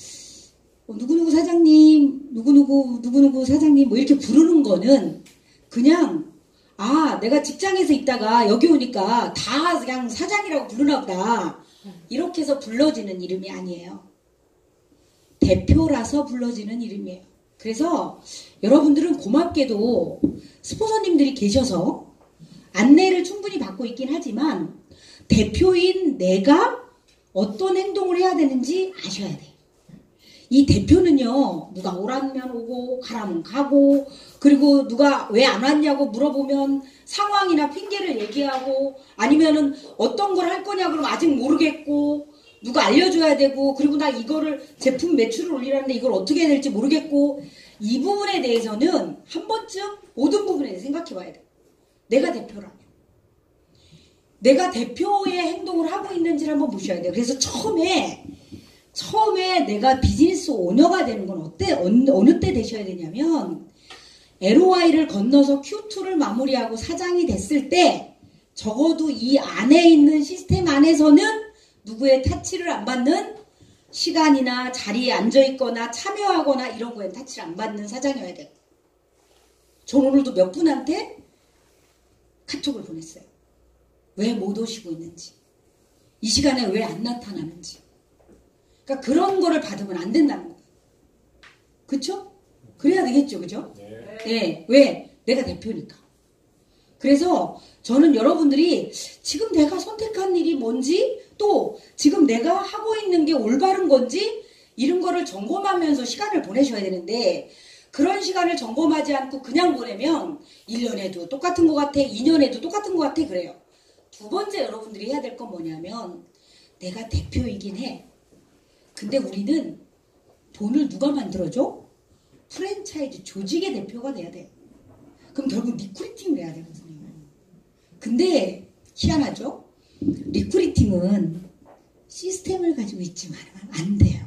누구누구 사장님, 누구누구 사장님 뭐 이렇게 부르는 거는 그냥 내가 직장에서 있다가 여기 오니까 다 그냥 사장이라고 부르나 보다. 이렇게 해서 불러지는 이름이 아니에요. 대표라서 불러지는 이름이에요. 그래서 여러분들은 고맙게도 스폰서님들이 계셔서 안내를 충분히 받고 있긴 하지만 대표인 내가 어떤 행동을 해야 되는지 아셔야 돼요. 이 대표는요, 누가 오라면 오고 가라면 가고, 그리고 누가 왜 안 왔냐고 물어보면 상황이나 핑계를 얘기하고, 아니면은 어떤 걸 할 거냐 그러면 아직 모르겠고, 누가 알려줘야 되고, 그리고 나 이거를 제품 매출을 올리라는데 이걸 어떻게 해야 될지 모르겠고, 이 부분에 대해서는 한 번쯤 모든 부분에 대해서 생각해 봐야 돼요. 내가 대표라면. 내가 대표의 행동을 하고 있는지를 한번 보셔야 돼요. 그래서 처음에 내가 비즈니스 오너가 되는 건 어느 때 되셔야 되냐면, LOI를 건너서 Q2를 마무리하고 사장이 됐을 때, 적어도 이 안에 있는 시스템 안에서는 누구의 타치를 안 받는, 시간이나 자리에 앉아있거나 참여하거나 이런 거에 타치를 안 받는 사장이어야 돼요. 전 오늘도 몇 분한테 카톡을 보냈어요. 왜 못 오시고 있는지, 이 시간에 왜 안 나타나는지. 그러니까 그런 거를 받으면 안 된다는 거예요. 그쵸? 그래야 되겠죠, 그죠? 네. 왜? 내가 대표니까. 그래서 저는 여러분들이 지금 내가 선택한 일이 뭔지, 또 지금 내가 하고 있는 게 올바른 건지, 이런 거를 점검하면서 시간을 보내셔야 되는데, 그런 시간을 점검하지 않고 그냥 보내면 1년에도 똑같은 것 같아, 2년에도 똑같은 것 같아, 그래요. 두 번째 여러분들이 해야 될 건 뭐냐면, 내가 대표이긴 해. 근데 우리는 돈을 누가 만들어줘? 프랜차이즈 조직의 대표가 돼야 돼요. 그럼 결국 리크루팅을 해야 되거든요. 근데 희한하죠? 리크루팅은 시스템을 가지고 있지만 안 돼요.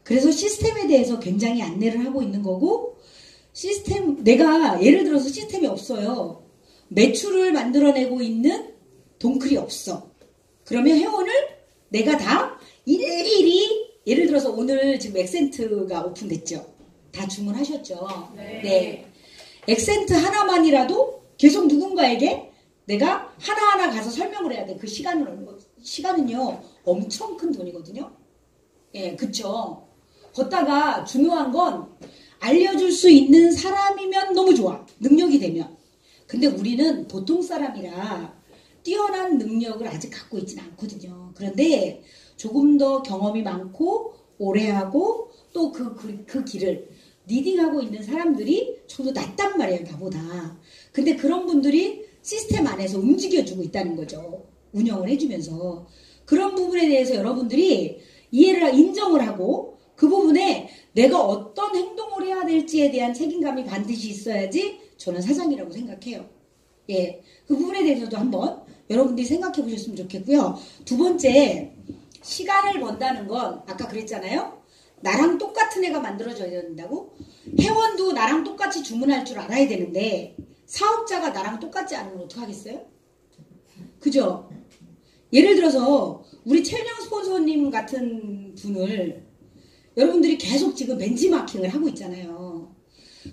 그래서 시스템에 대해서 굉장히 안내를 하고 있는 거고, 시스템, 내가 예를 들어서 시스템이 없어요. 매출을 만들어내고 있는 돈클이 없어. 그러면 회원을 내가 다 일일이, 예를 들어서 오늘 지금 엑센트가 오픈됐죠. 다 주문하셨죠. 네. 엑센트 하나만이라도 계속 누군가에게 내가 하나하나 가서 설명을 해야 돼. 그 시간은요 엄청 큰 돈이거든요. 예, 그쵸. 걷다가 중요한 건 알려줄 수 있는 사람이면 너무 좋아. 능력이 되면. 근데 우리는 보통 사람이라 뛰어난 능력을 아직 갖고 있지는 않거든요. 그런데 조금 더 경험이 많고 오래 하고 또 그 길을 리딩하고 있는 사람들이 좀 더 낫단 말이에요, 나보다. 근데 그런 분들이 시스템 안에서 움직여주고 있다는 거죠. 운영을 해주면서. 그런 부분에 대해서 여러분들이 인정을 하고 그 부분에 내가 어떤 행동을 해야 될지에 대한 책임감이 반드시 있어야지 저는 사장이라고 생각해요. 예, 그 부분에 대해서도 한번 여러분들이 생각해 보셨으면 좋겠고요. 두 번째, 시간을 번다는 건 아까 그랬잖아요. 나랑 똑같은 애가 만들어져야 된다고? 회원도 나랑 똑같이 주문할 줄 알아야 되는데 사업자가 나랑 똑같지 않으면 어떡하겠어요? 그죠? 예를 들어서 우리 최은영 스폰서님 같은 분을 여러분들이 계속 지금 벤치마킹을 하고 있잖아요.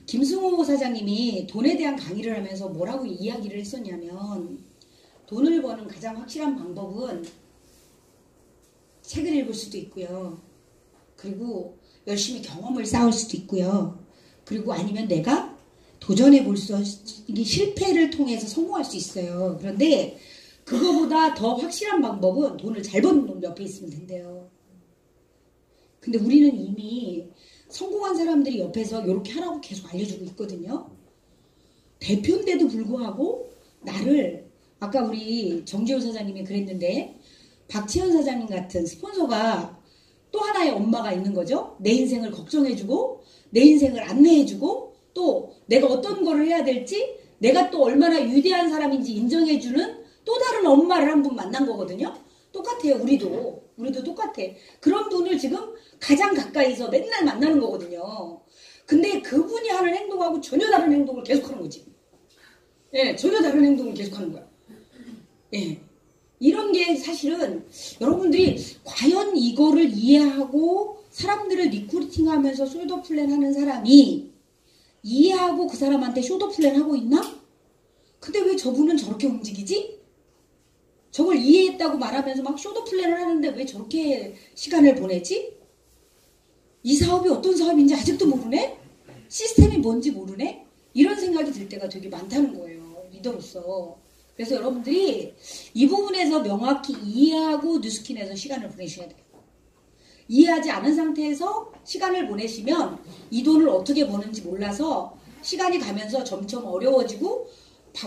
김승호 사장님이 돈에 대한 강의를 하면서 뭐라고 이야기를 했었냐면, 돈을 버는 가장 확실한 방법은 책을 읽을 수도 있고요. 그리고 열심히 경험을 쌓을 수도 있고요. 그리고 아니면 내가 도전해 볼 수, 이게 실패를 통해서 성공할 수 있어요. 그런데 그거보다 더 확실한 방법은 돈을 잘 버는 놈 옆에 있으면 된대요. 근데 우리는 이미 성공한 사람들이 옆에서 이렇게 하라고 계속 알려주고 있거든요. 대표인데도 불구하고 나를, 아까 우리 정재호 사장님이 그랬는데, 박지현 사장님 같은 스폰서가 또 하나의 엄마가 있는 거죠. 내 인생을 걱정해주고 내 인생을 안내해주고 또 내가 어떤 거를 해야 될지, 내가 또 얼마나 위대한 사람인지 인정해주는 또 다른 엄마를 한 분 만난 거거든요. 똑같아요. 우리도 똑같아. 그런 분을 지금 가장 가까이서 맨날 만나는 거거든요. 근데 그분이 하는 행동하고 전혀 다른 행동을 계속하는 거지. 예, 전혀 다른 행동을 계속하는 거야. 예. 이런 게 사실은 여러분들이 과연 이거를 이해하고 사람들을 리크루팅하면서 쇼더 플랜 하는 사람이 이해하고 그 사람한테 쇼더 플랜 하고 있나? 근데 왜 저분은 저렇게 움직이지? 저걸 이해했다고 말하면서 막 쇼더 플랜을 하는데 왜 저렇게 시간을 보내지? 이 사업이 어떤 사업인지 아직도 모르네? 시스템이 뭔지 모르네? 이런 생각이 들 때가 되게 많다는 거예요. 리더로서. 그래서 여러분들이 이 부분에서 명확히 이해하고 뉴스킨에서 시간을 보내셔야 돼요. 이해하지 않은 상태에서 시간을 보내시면 이 돈을 어떻게 버는지 몰라서 시간이 가면서 점점 어려워지고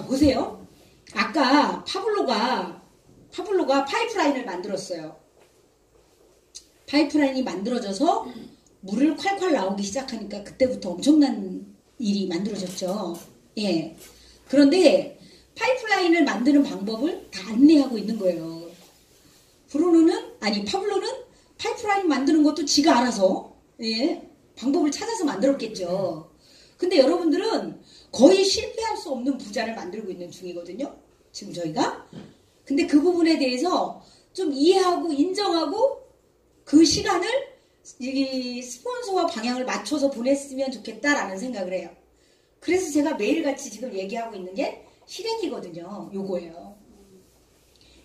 보세요. 아까 파블로가 파이프라인을 만들었어요. 파이프라인이 만들어져서 물을 콸콸 나오기 시작하니까 그때부터 엄청난 일이 만들어졌죠. 예. 그런데 파이프라인을 만드는 방법을 다 안내하고 있는 거예요. 파블로는 파이프라인 만드는 것도 지가 알아서 방법을 찾아서 만들었겠죠. 근데 여러분들은 거의 실패할 수 없는 부자를 만들고 있는 중이거든요. 지금 저희가. 근데 그 부분에 대해서 좀 이해하고 인정하고 그 시간을 이 스폰서와 방향을 맞춰서 보냈으면 좋겠다라는 생각을 해요. 그래서 제가 매일같이 지금 얘기하고 있는 게 실행이거든요. 요거예요.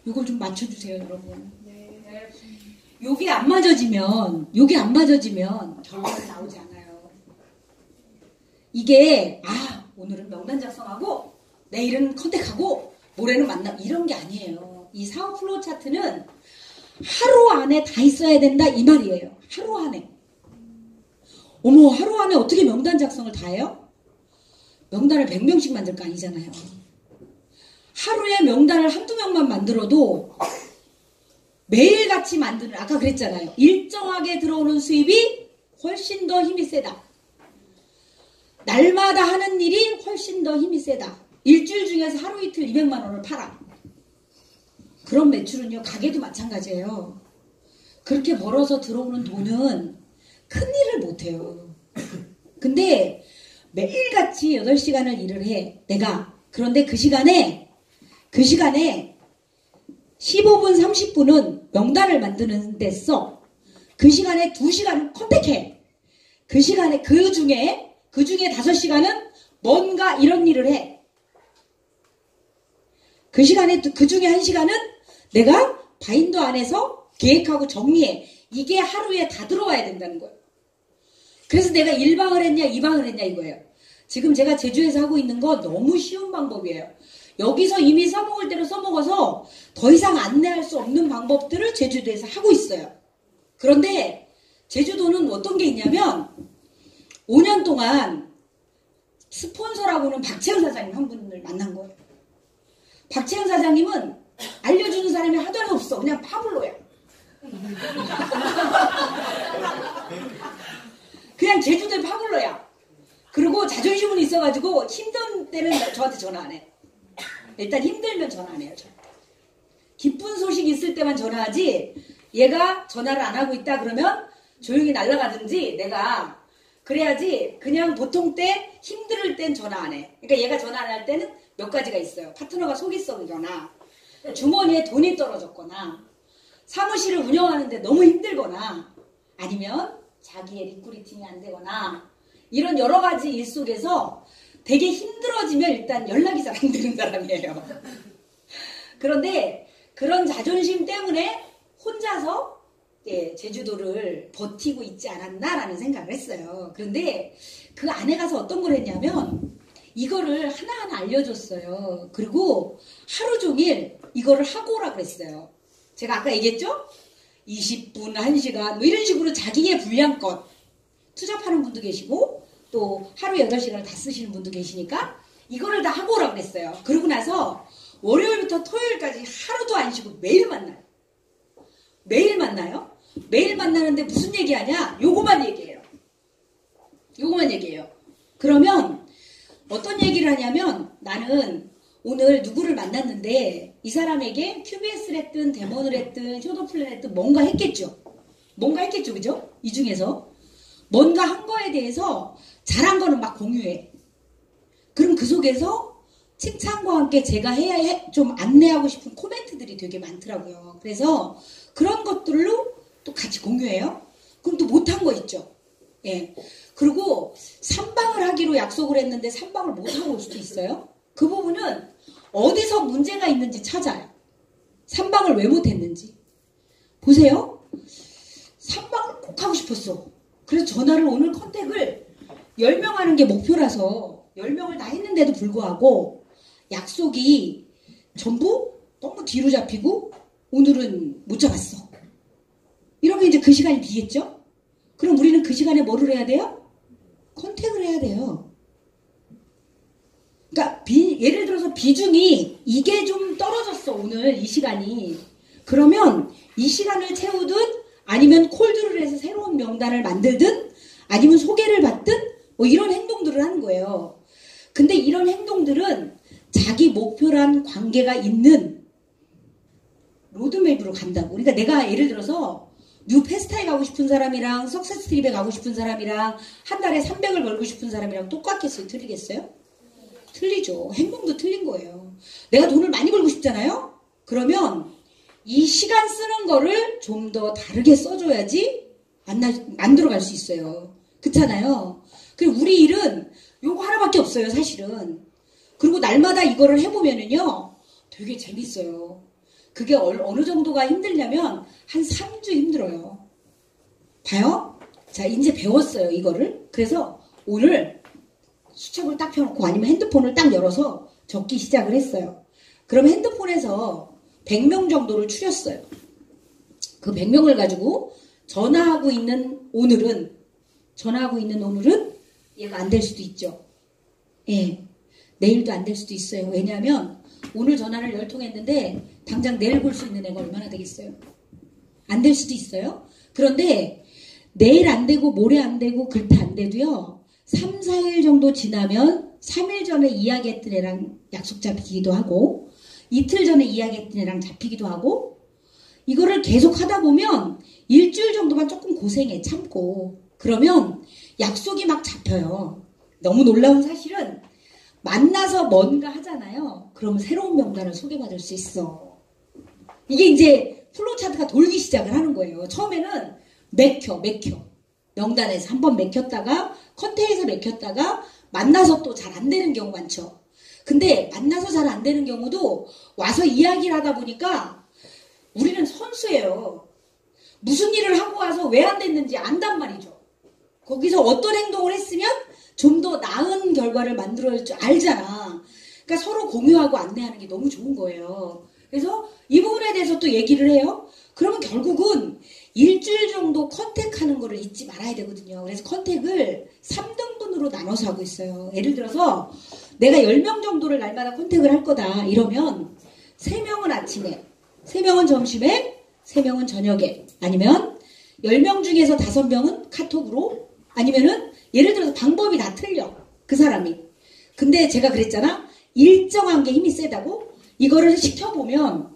요걸 좀 맞춰주세요, 여러분. 요게 안 맞아지면 결과가 나오지 않아요. 이게 오늘은 명단 작성하고 내일은 컨택하고 모레는 만나 이런 게 아니에요. 이 사업 플로우 차트는 하루 안에 다 있어야 된다 이 말이에요. 하루 안에. 어머, 하루 안에 어떻게 명단 작성을 다 해요? 명단을 100명씩 만들 거 아니잖아요. 하루에 명단을 한두 명만 만들어도 매일같이 만드는, 아까 그랬잖아요. 일정하게 들어오는 수입이 훨씬 더 힘이 세다. 날마다 하는 일이 훨씬 더 힘이 세다. 일주일 중에서 하루 이틀 200만 원을 팔아. 그런 매출은요, 가게도 마찬가지예요. 그렇게 벌어서 들어오는 돈은 큰 일을 못해요. 근데 매일같이 8시간을 일을 해. 내가. 그런데 그 시간에 15분, 30분은 명단을 만드는 데 써. 그 시간에 2시간은 컨택해. 그 중에 5시간은 뭔가 이런 일을 해. 그 중에 1시간은 내가 바인더 안에서 계획하고 정리해. 이게 하루에 다 들어와야 된다는 거예요. 그래서 내가 1방을 했냐 2방을 했냐 이거예요. 지금 제가 제주에서 하고 있는 거 너무 쉬운 방법이에요. 여기서 이미 써먹을 대로 써먹어서 더 이상 안내할 수 없는 방법들을 제주도에서 하고 있어요. 그런데 제주도는 어떤 게 있냐면 5년 동안 스폰서라고는 박채영 사장님 한 분을 만난 거예요. 박채영 사장님은 알려주는 사람이 하나도 없어. 그냥 파블로야. 그냥 제주도의 파블로야. 그리고 자존심은 있어가지고 힘든 때는 저한테 전화 안 해. 일단 힘들면 전화 안 해요. 기쁜 소식 있을 때만 전화하지, 얘가 전화를 안 하고 있다 그러면 조용히 날아가든지 내가 그래야지. 그냥 보통 때 힘들 땐 전화 안 해. 그러니까 얘가 전화 안 할 때는 몇 가지가 있어요. 파트너가 속이 썩이거나 주머니에 돈이 떨어졌거나 사무실을 운영하는데 너무 힘들거나 아니면 자기의 리크루팅이 안 되거나 이런 여러 가지 일 속에서 되게 힘들어지면 일단 연락이 잘 안 되는 사람이에요. 그런데 그런 자존심 때문에 혼자서 제주도를 버티고 있지 않았나라는 생각을 했어요. 그런데 그 안에 가서 어떤 걸 했냐면 이거를 하나하나 알려줬어요. 그리고 하루 종일 이거를 하고 오라 그랬어요. 제가 아까 얘기했죠? 20분, 1시간 뭐 이런 식으로 자기의 분량껏 투잡하는 분도 계시고 또 하루 8시간을 다 쓰시는 분도 계시니까 이거를 다 하고 오라 그랬어요. 그러고 나서 월요일부터 토요일까지 하루도 안 쉬고 매일 만나요. 매일 만나요? 매일 만나는데 무슨 얘기하냐? 요거만 얘기해요. 그러면 어떤 얘기를 하냐면 나는 오늘 누구를 만났는데 이 사람에게 QBS를 했든 데몬을 했든 쇼더플랜을 했든 뭔가 했겠죠. 그죠? 이 중에서 뭔가 한 거에 대해서 잘한 거는 막 공유해. 그럼 그 속에서 칭찬과 함께 제가 좀 안내하고 싶은 코멘트들이 되게 많더라고요. 그래서 그런 것들로 또 같이 공유해요. 그럼 또 못한 거 있죠. 예. 그리고 3방을 하기로 약속을 했는데 3방을 못하고 올 수도 있어요. 그 부분은 어디서 문제가 있는지 찾아요. 3방을 왜 못했는지. 보세요. 3방을 꼭 하고 싶었어. 그래서 전화를 오늘 컨택을 10명 하는 게 목표라서 10명을 다 했는데도 불구하고 약속이 전부 너무 뒤로 잡히고 오늘은 못 잡았어. 이러면 이제 그 시간이 비겠죠? 그럼 우리는 그 시간에 뭐를 해야 돼요? 컨택을 해야 돼요. 그러니까 예를 들어서 비중이 이게 좀 떨어졌어 오늘 이 시간이. 그러면 이 시간을 채우든 아니면 콜드를 해서 새로운 명단을 만들든 아니면 소개를 받든 뭐 이런 행동들을 하는 거예요. 근데 이런 행동들은 자기 목표란 관계가 있는 로드맵으로 간다고. 그러니까 내가 예를 들어서 뉴 페스타에 가고 싶은 사람이랑 석세스 트립에 가고 싶은 사람이랑 한 달에 300을 벌고 싶은 사람이랑 똑같겠어요? 틀리겠어요? 틀리죠. 행동도 틀린 거예요. 내가 돈을 많이 벌고 싶잖아요? 그러면 이 시간 쓰는 거를 좀 더 다르게 써줘야지 만들어갈 수 있어요. 그렇잖아요? 그리고 우리 일은 요거 하나밖에 없어요, 사실은. 그리고 날마다 이거를 해보면은요, 되게 재밌어요. 그게 어느 정도가 힘들냐면, 한 3주 힘들어요. 봐요? 자, 이제 배웠어요, 이거를. 그래서 오늘 수첩을 딱 펴놓고 아니면 핸드폰을 딱 열어서 적기 시작을 했어요. 그럼 핸드폰에서 100명 정도를 추렸어요. 그 100명을 가지고 전화하고 있는 오늘은 얘가 안 될 수도 있죠. 예. 내일도 안 될 수도 있어요. 왜냐하면 오늘 전화를 10통 했는데 당장 내일 볼 수 있는 애가 얼마나 되겠어요? 안 될 수도 있어요. 그런데 내일 안 되고 모레 안 되고 그때 안 돼도요. 3, 4일 정도 지나면 3일 전에 이야기했던 애랑 약속 잡히기도 하고 이틀 전에 이야기했던 애랑 잡히기도 하고 이거를 계속 하다 보면 일주일 정도만 조금 고생해 참고 그러면 약속이 막 잡혀요. 너무 놀라운 사실은 만나서 뭔가 하잖아요. 그러면 새로운 명단을 소개받을 수 있어. 이게 이제 플로우차트가 돌기 시작을 하는 거예요. 처음에는 맥혀. 명단에서 한번 맥혔다가 컨택에서 맥혔다가 만나서 또 잘 안 되는 경우 많죠. 근데 만나서 잘 안 되는 경우도 와서 이야기를 하다 보니까 우리는 선수예요. 무슨 일을 하고 와서 왜 안 됐는지 안단 말이죠. 거기서 어떤 행동을 했으면 좀 더 나은 결과를 만들어낼 줄 알잖아. 그러니까 서로 공유하고 안내하는 게 너무 좋은 거예요. 그래서 이 부분에 대해서 또 얘기를 해요. 그러면 결국은 일주일 정도 컨택하는 거를 잊지 말아야 되거든요. 그래서 컨택을 3등분으로 나눠서 하고 있어요. 예를 들어서 내가 10명 정도를 날마다 컨택을 할 거다 이러면 3명은 아침에, 3명은 점심에, 3명은 저녁에 아니면 10명 중에서 5명은 카톡으로 아니면은 예를 들어서 방법이 다 틀려. 그 사람이. 근데 제가 그랬잖아. 일정한 게 힘이 세다고? 이거를 시켜보면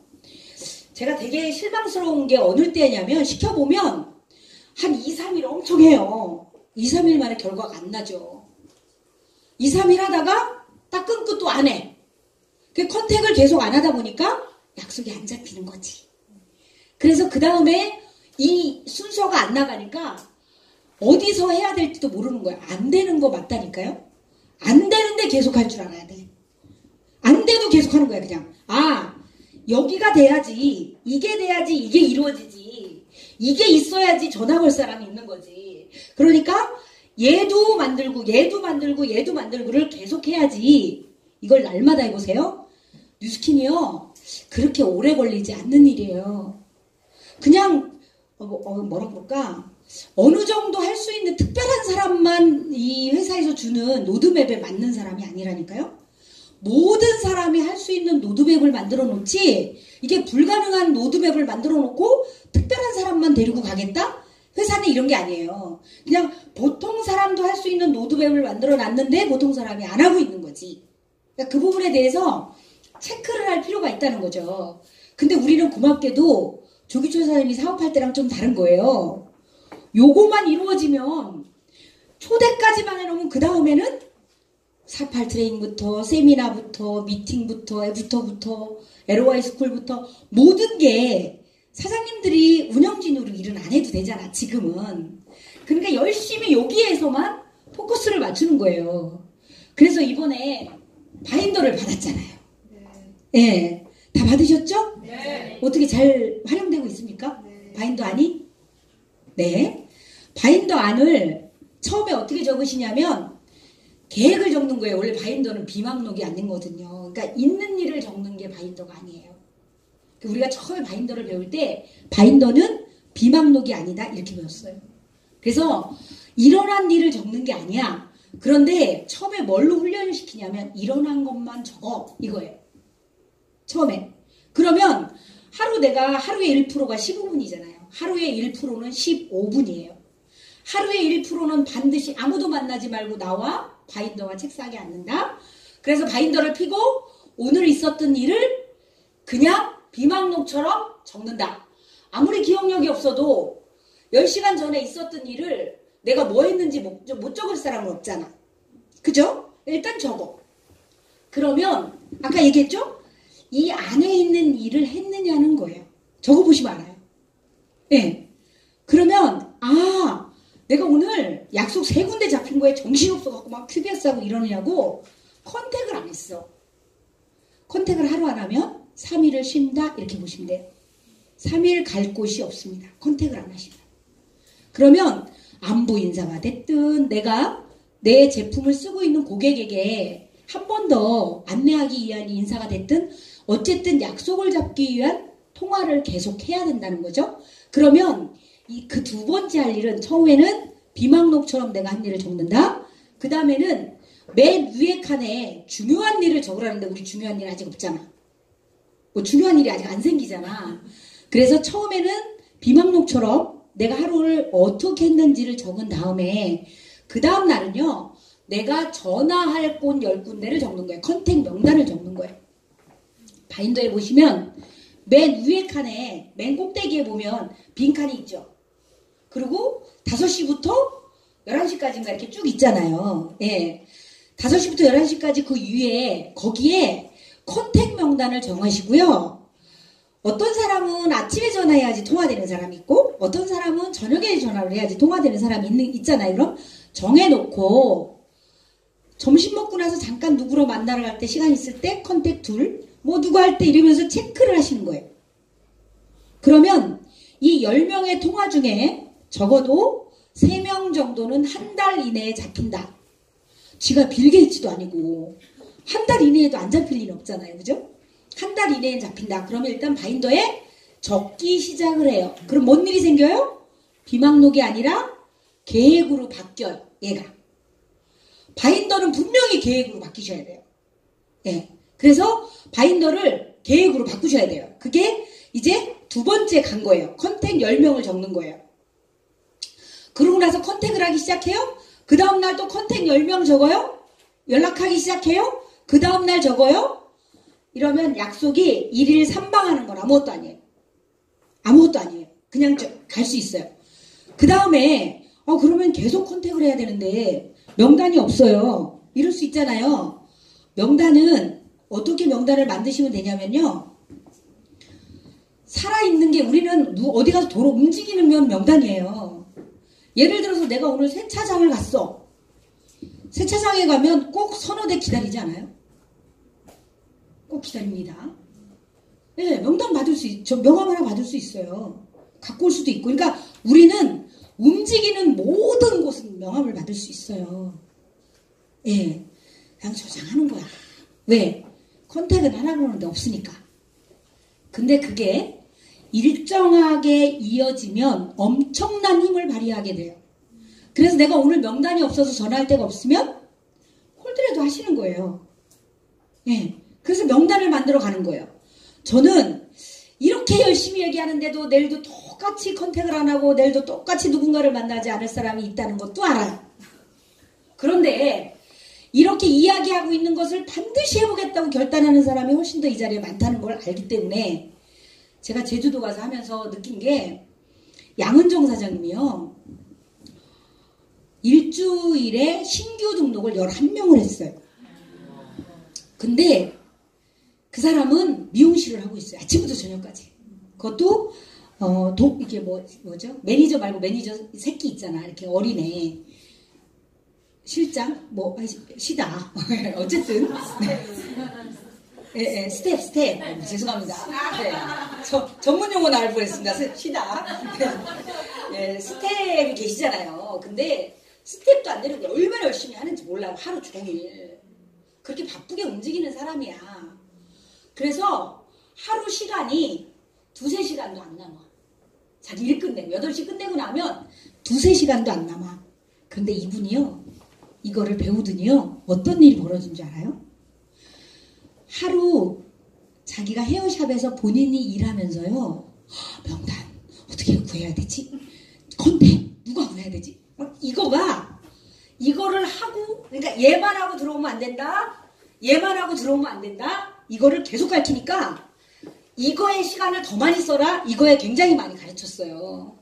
제가 되게 실망스러운 게 어느 때냐면 시켜보면 한 2, 3일 엄청 해요. 2, 3일 만에 결과가 안 나죠. 2, 3일 하다가 딱 끊고 또 안 해. 그 컨택을 계속 안 하다 보니까 약속이 안 잡히는 거지. 그래서 그 다음에 이 순서가 안 나가니까 어디서 해야 될지도 모르는 거야. 안 되는 거 맞다니까요. 안 되는데 계속 할 줄 알아야 돼. 안 돼도 계속 하는 거야 그냥. 아 여기가 돼야지 이게 돼야지 이게 이루어지지 이게 있어야지 전화 걸 사람이 있는 거지. 그러니까 얘도 만들고를 계속 해야지. 이걸 날마다 해보세요. 뉴스킨이요 그렇게 오래 걸리지 않는 일이에요. 그냥 뭐라 그럴까 어느 정도 할 수 있는 특별한 사람만 이 회사에서 주는 로드맵에 맞는 사람이 아니라니까요. 모든 사람이 할 수 있는 로드맵을 만들어 놓지 이게 불가능한 로드맵을 만들어 놓고 특별한 사람만 데리고 가겠다? 회사는 이런 게 아니에요. 그냥 보통 사람도 할 수 있는 로드맵을 만들어 놨는데 보통 사람이 안 하고 있는 거지. 그러니까 그 부분에 대해서 체크를 할 필요가 있다는 거죠. 근데 우리는 고맙게도 조기철 사장님이 사업할 때랑 좀 다른 거예요. 요거만 이루어지면 초대까지만 해놓으면 그 다음에는 48 트레이닝부터 세미나부터 미팅부터 애프터부터 LOI 스쿨부터 모든 게 사장님들이 운영진으로 일은 안 해도 되잖아 지금은. 그러니까 열심히 여기에서만 포커스를 맞추는 거예요. 그래서 이번에 바인더를 받았잖아요. 네. 다 받으셨죠? 네. 어떻게 잘 활용되고 있습니까? 네. 바인더 안이? 네. 바인더 안을 처음에 어떻게 적으시냐면 계획을 적는 거예요. 원래 바인더는 비망록이 아닌 거거든요. 그러니까 있는 일을 적는 게 바인더가 아니에요. 우리가 처음에 바인더를 배울 때 바인더는 비망록이 아니다 이렇게 배웠어요. 그래서 일어난 일을 적는 게 아니야. 그런데 처음에 뭘로 훈련을 시키냐면 일어난 것만 적어 이거예요. 처음에. 그러면 내가 하루의 1%가 15분이잖아요. 하루의 1%는 15분이에요. 하루의 1%는 반드시 아무도 만나지 말고 나와 바인더와 책상에 앉는다. 그래서 바인더를 펴고 오늘 있었던 일을 그냥 비망록처럼 적는다. 아무리 기억력이 없어도 10시간 전에 있었던 일을 내가 뭐 했는지 못 적을 사람은 없잖아. 그죠? 일단 적어. 그러면 아까 얘기했죠? 이 안에 있는 일을 했느냐는 거예요. 적어보시면 알아요. 네. 그러면 내가 오늘 약속 3군데 잡힌 거에 정신없어갖고 막 QBS 하고 이러느냐고 컨택을 안 했어. 컨택을 하루 안 하면 3일을 쉰다 이렇게 보시면 돼요. 3일 갈 곳이 없습니다. 컨택을 안 하시면. 그러면 안부 인사가 됐든 내가 내 제품을 쓰고 있는 고객에게 한 번 더 안내하기 위한 인사가 됐든 어쨌든 약속을 잡기 위한 통화를 계속 해야 된다는 거죠. 그러면 그 두 번째 할 일은 처음에는 비망록처럼 내가 한 일을 적는다. 그 다음에는 맨 위에 칸에 중요한 일을 적으라는데 우리 중요한 일 아직 없잖아. 뭐 중요한 일이 아직 안 생기잖아. 그래서 처음에는 비망록처럼 내가 하루를 어떻게 했는지를 적은 다음에 그 다음 날은요. 내가 전화할 곳 10군데를 적는 거예요. 컨택 명단을 적는 거예요. 바인더에 보시면 맨 위에 칸에 맨 꼭대기에 보면 빈 칸이 있죠. 그리고 5시부터 11시까지인가 이렇게 쭉 있잖아요. 예. 5시부터 11시까지 그 위에 거기에 컨택 명단을 정하시고요. 어떤 사람은 아침에 전화해야지 통화되는 사람이 있고 어떤 사람은 저녁에 전화를 해야지 통화되는 사람이 있잖아요. 그럼 정해놓고 점심 먹고 나서 잠깐 누구로 만나러 갈 때 시간 있을 때 컨택 둘 뭐 누구 할 때 이러면서 체크를 하시는 거예요. 그러면 이 10명의 통화 중에 적어도 3명 정도는 한 달 이내에 잡힌다. 지가 빌게이츠도 아니고 한 달 이내에도 안 잡힐 일은 없잖아요. 그죠? 한 달 이내에 잡힌다. 그러면 일단 바인더에 적기 시작을 해요. 그럼 뭔 일이 생겨요? 비망록이 아니라 계획으로 바뀌어요. 얘가. 바인더는 분명히 계획으로 바뀌셔야 돼요. 예. 그래서 바인더를 계획으로 바꾸셔야 돼요. 그게 이제 두 번째 간 거예요. 컨택 10명을 적는 거예요. 그러고 나서 컨택을 하기 시작해요. 그 다음날 또 컨택 10명 적어요. 연락하기 시작해요. 그 다음날 적어요. 이러면 약속이 1일 3방 하는 건 아무것도 아니에요. 아무것도 아니에요. 그냥 갈 수 있어요. 그 다음에 그러면 계속 컨택을 해야 되는데 명단이 없어요. 이럴 수 있잖아요. 명단은 어떻게 명단을 만드시면 되냐면요. 살아있는 게 우리는 어디 가서 도로 움직이는 명단이에요. 예를 들어서 내가 오늘 세차장을 갔어. 세차장에 가면 꼭 서너 대 기다리지 않아요? 꼭 기다립니다. 네, 명단 받을 수 명함 하나 받을 수 있어요. 갖고 올 수도 있고. 그러니까 우리는 움직이는 모든 곳은 명함을 받을 수 있어요. 예, 네, 그냥 저장하는 거야. 왜? 컨택은 하나 그러는데 없으니까. 근데 그게 일정하게 이어지면 엄청난 힘을 발휘하게 돼요. 그래서 내가 오늘 명단이 없어서 전화할 데가 없으면 홀드라도 하시는 거예요. 예. 그래서 명단을 만들어 가는 거예요. 저는 이렇게 열심히 얘기하는데도 내일도 똑같이 컨택을 안 하고 내일도 똑같이 누군가를 만나지 않을 사람이 있다는 것도 알아요. 그런데 이렇게 이야기하고 있는 것을 반드시 해보겠다고 결단하는 사람이 훨씬 더 이 자리에 많다는 걸 알기 때문에 제가 제주도 가서 하면서 느낀 게 양은정 사장님이요. 일주일에 신규 등록을 11명을 했어요. 근데 그 사람은 미용실을 하고 있어요. 아침부터 저녁까지. 그것도 이게 뭐죠? 매니저 말고 매니저 새끼 있잖아. 이렇게 어린애. 실장? 시다. 어쨌든. 네. 스텝. 죄송합니다. 네. 전문 용어 나올 뻔했습니다. 시다. 네, 스텝이 계시잖아요. 근데 스텝도 안 되는 게 얼마나 열심히 하는지 몰라요. 하루 종일. 그렇게 바쁘게 움직이는 사람이야. 그래서 하루 시간이 2-3시간도 안 남아. 자기 일 끝내고 8시 끝내고 나면 2-3시간도 안 남아. 근데 이분이요. 이거를 배우더니요. 어떤 일이 벌어진 줄 알아요? 하루 자기가 헤어샵에서 본인이 일하면서요. 명단 어떻게 구해야 되지? 컨택 누가 구해야 되지? 이거를 하고 그러니까 얘만 하고 들어오면 안 된다. 얘만 하고 들어오면 안 된다. 이거를 계속 가르치니까 이거에 시간을 더 많이 써라. 이거에 굉장히 많이 가르쳤어요.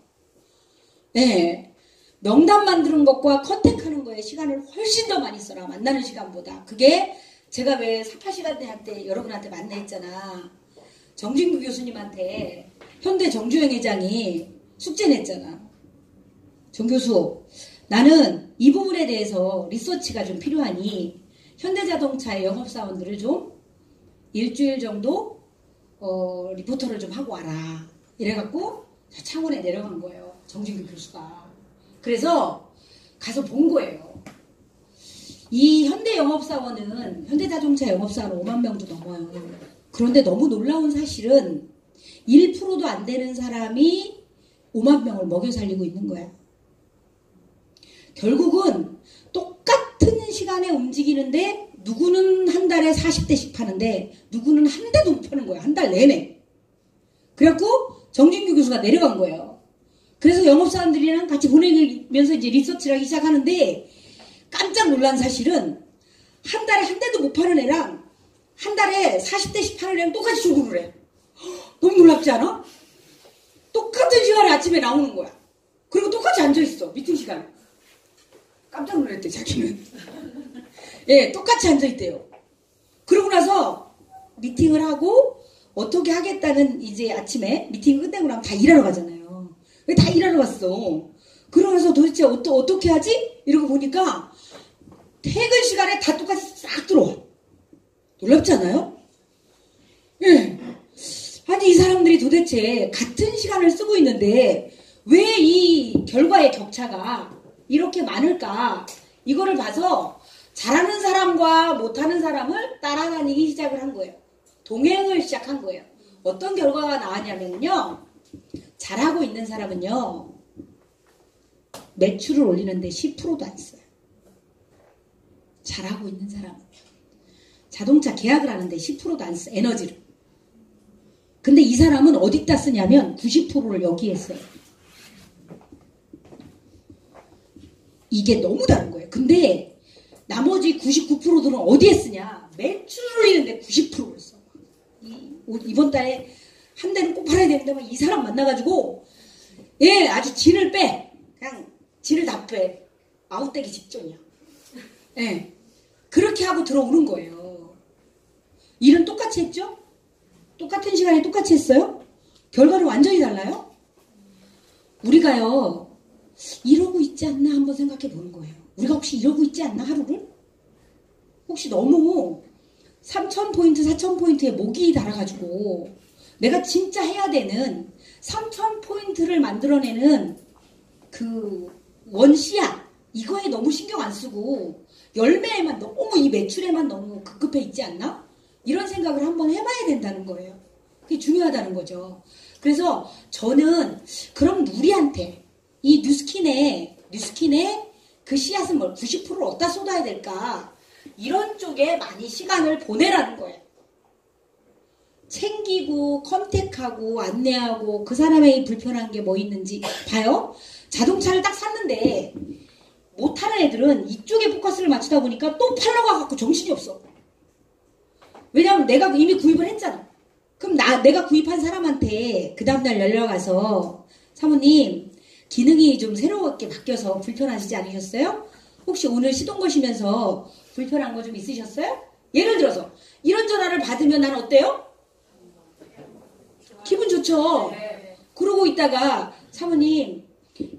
네. 명단 만드는 것과 컨택하는 거에 시간을 훨씬 더 많이 써라. 만나는 시간보다. 그게 제가 왜 48시간 때 여러분한테 만나 했잖아. 정진구 교수님한테 현대 정주영 회장이 숙제 냈잖아. 정 교수, 나는 이 부분에 대해서 리서치가 좀 필요하니 현대자동차의 영업사원들을 좀 일주일 정도 리포터를 좀 하고 와라. 이래갖고 창원에 내려간 거예요. 정진규 교수가. 그래서 가서 본 거예요. 이 현대영업사원은 현대자동차 영업사원 5만 명도 넘어요. 그런데 너무 놀라운 사실은 1%도 안 되는 사람이 5만 명을 먹여 살리고 있는 거야. 결국은 똑같은 시간에 움직이는데 누구는 한 달에 40대씩 파는데 누구는 한 대도 못 파는 거야. 한 달 내내. 그래갖고 정진규 교수가 내려간 거예요. 그래서 영업사원들이랑 같이 보내면서 이제 리서치를 하기 시작하는데 깜짝 놀란 사실은 한 달에 한 대도 못 파는 애랑 한 달에 40대씩 파는 애랑 똑같이 출근을 해. 너무 놀랍지 않아? 똑같은 시간에 아침에 나오는 거야. 그리고 똑같이 앉아있어. 미팅 시간에. 깜짝 놀랐대 자기는. 예, 똑같이 앉아있대요. 그러고 나서 미팅을 하고 어떻게 하겠다는 이제 아침에 미팅 끝내고 나면 다 일하러 가잖아요. 왜 다 일하러 갔어? 그러면서 도대체 어떻게 하지? 이러고 보니까 퇴근 시간에 다 똑같이 싹 들어와. 놀랍지 않아요? 예. 아니 이 사람들이 도대체 같은 시간을 쓰고 있는데 왜 이 결과의 격차가 이렇게 많을까? 이거를 봐서 잘하는 사람과 못하는 사람을 따라다니기 시작을 한 거예요. 동행을 시작한 거예요. 어떤 결과가 나왔냐면요. 잘하고 있는 사람은요. 매출을 올리는데 10%도 안 써요. 잘하고 있는 사람은. 자동차 계약을 하는데 10%도 안 써. 에너지를. 근데 이 사람은 어디다 쓰냐면 90%를 여기에 써요. 이게 너무 다른 거예요. 근데 나머지 99%들은 어디에 쓰냐? 매출을 올리는데 90%를 써. 이번 달에 한 대는 꼭 팔아야 되는데 막 이 사람 만나가지고 예 아주 진을 빼. 그냥 진을 다 빼. 아웃되기 직전이야. 예. 그렇게 하고 들어오는 거예요. 일은 똑같이 했죠? 똑같은 시간에 똑같이 했어요? 결과는 완전히 달라요? 우리가요. 이러고 있지 않나 한번 생각해 보는 거예요. 우리가 혹시 이러고 있지 않나 하루를? 혹시 너무 3,000포인트, 4,000포인트에 목이 달아가지고 내가 진짜 해야 되는 3,000포인트를 만들어내는 그 원시야 이거에 너무 신경 안 쓰고 열매에만 너무 이 매출에만 너무 급급해 있지 않나? 이런 생각을 한번 해봐야 된다는 거예요. 그게 중요하다는 거죠. 그래서 저는 그럼 우리한테 이 뉴스킨의 그 씨앗은 뭘 90%를 어디다 쏟아야 될까? 이런 쪽에 많이 시간을 보내라는 거예요. 챙기고 컨택하고 안내하고 그 사람의 불편한 게 뭐 있는지 봐요. 자동차를 딱 샀는데 못하는 애들은 이쪽에 포커스를 맞추다 보니까 또 팔러 가갖고 정신이 없어. 왜냐면 내가 이미 구입을 했잖아. 그럼 내가 구입한 사람한테 그 다음날 연락와서 사모님 기능이 좀 새롭게 바뀌어서 불편하시지 않으셨어요? 혹시 오늘 시동 거시면서 불편한 거 좀 있으셨어요? 예를 들어서 이런 전화를 받으면 난 어때요? 기분 좋죠? 그러고 있다가 사모님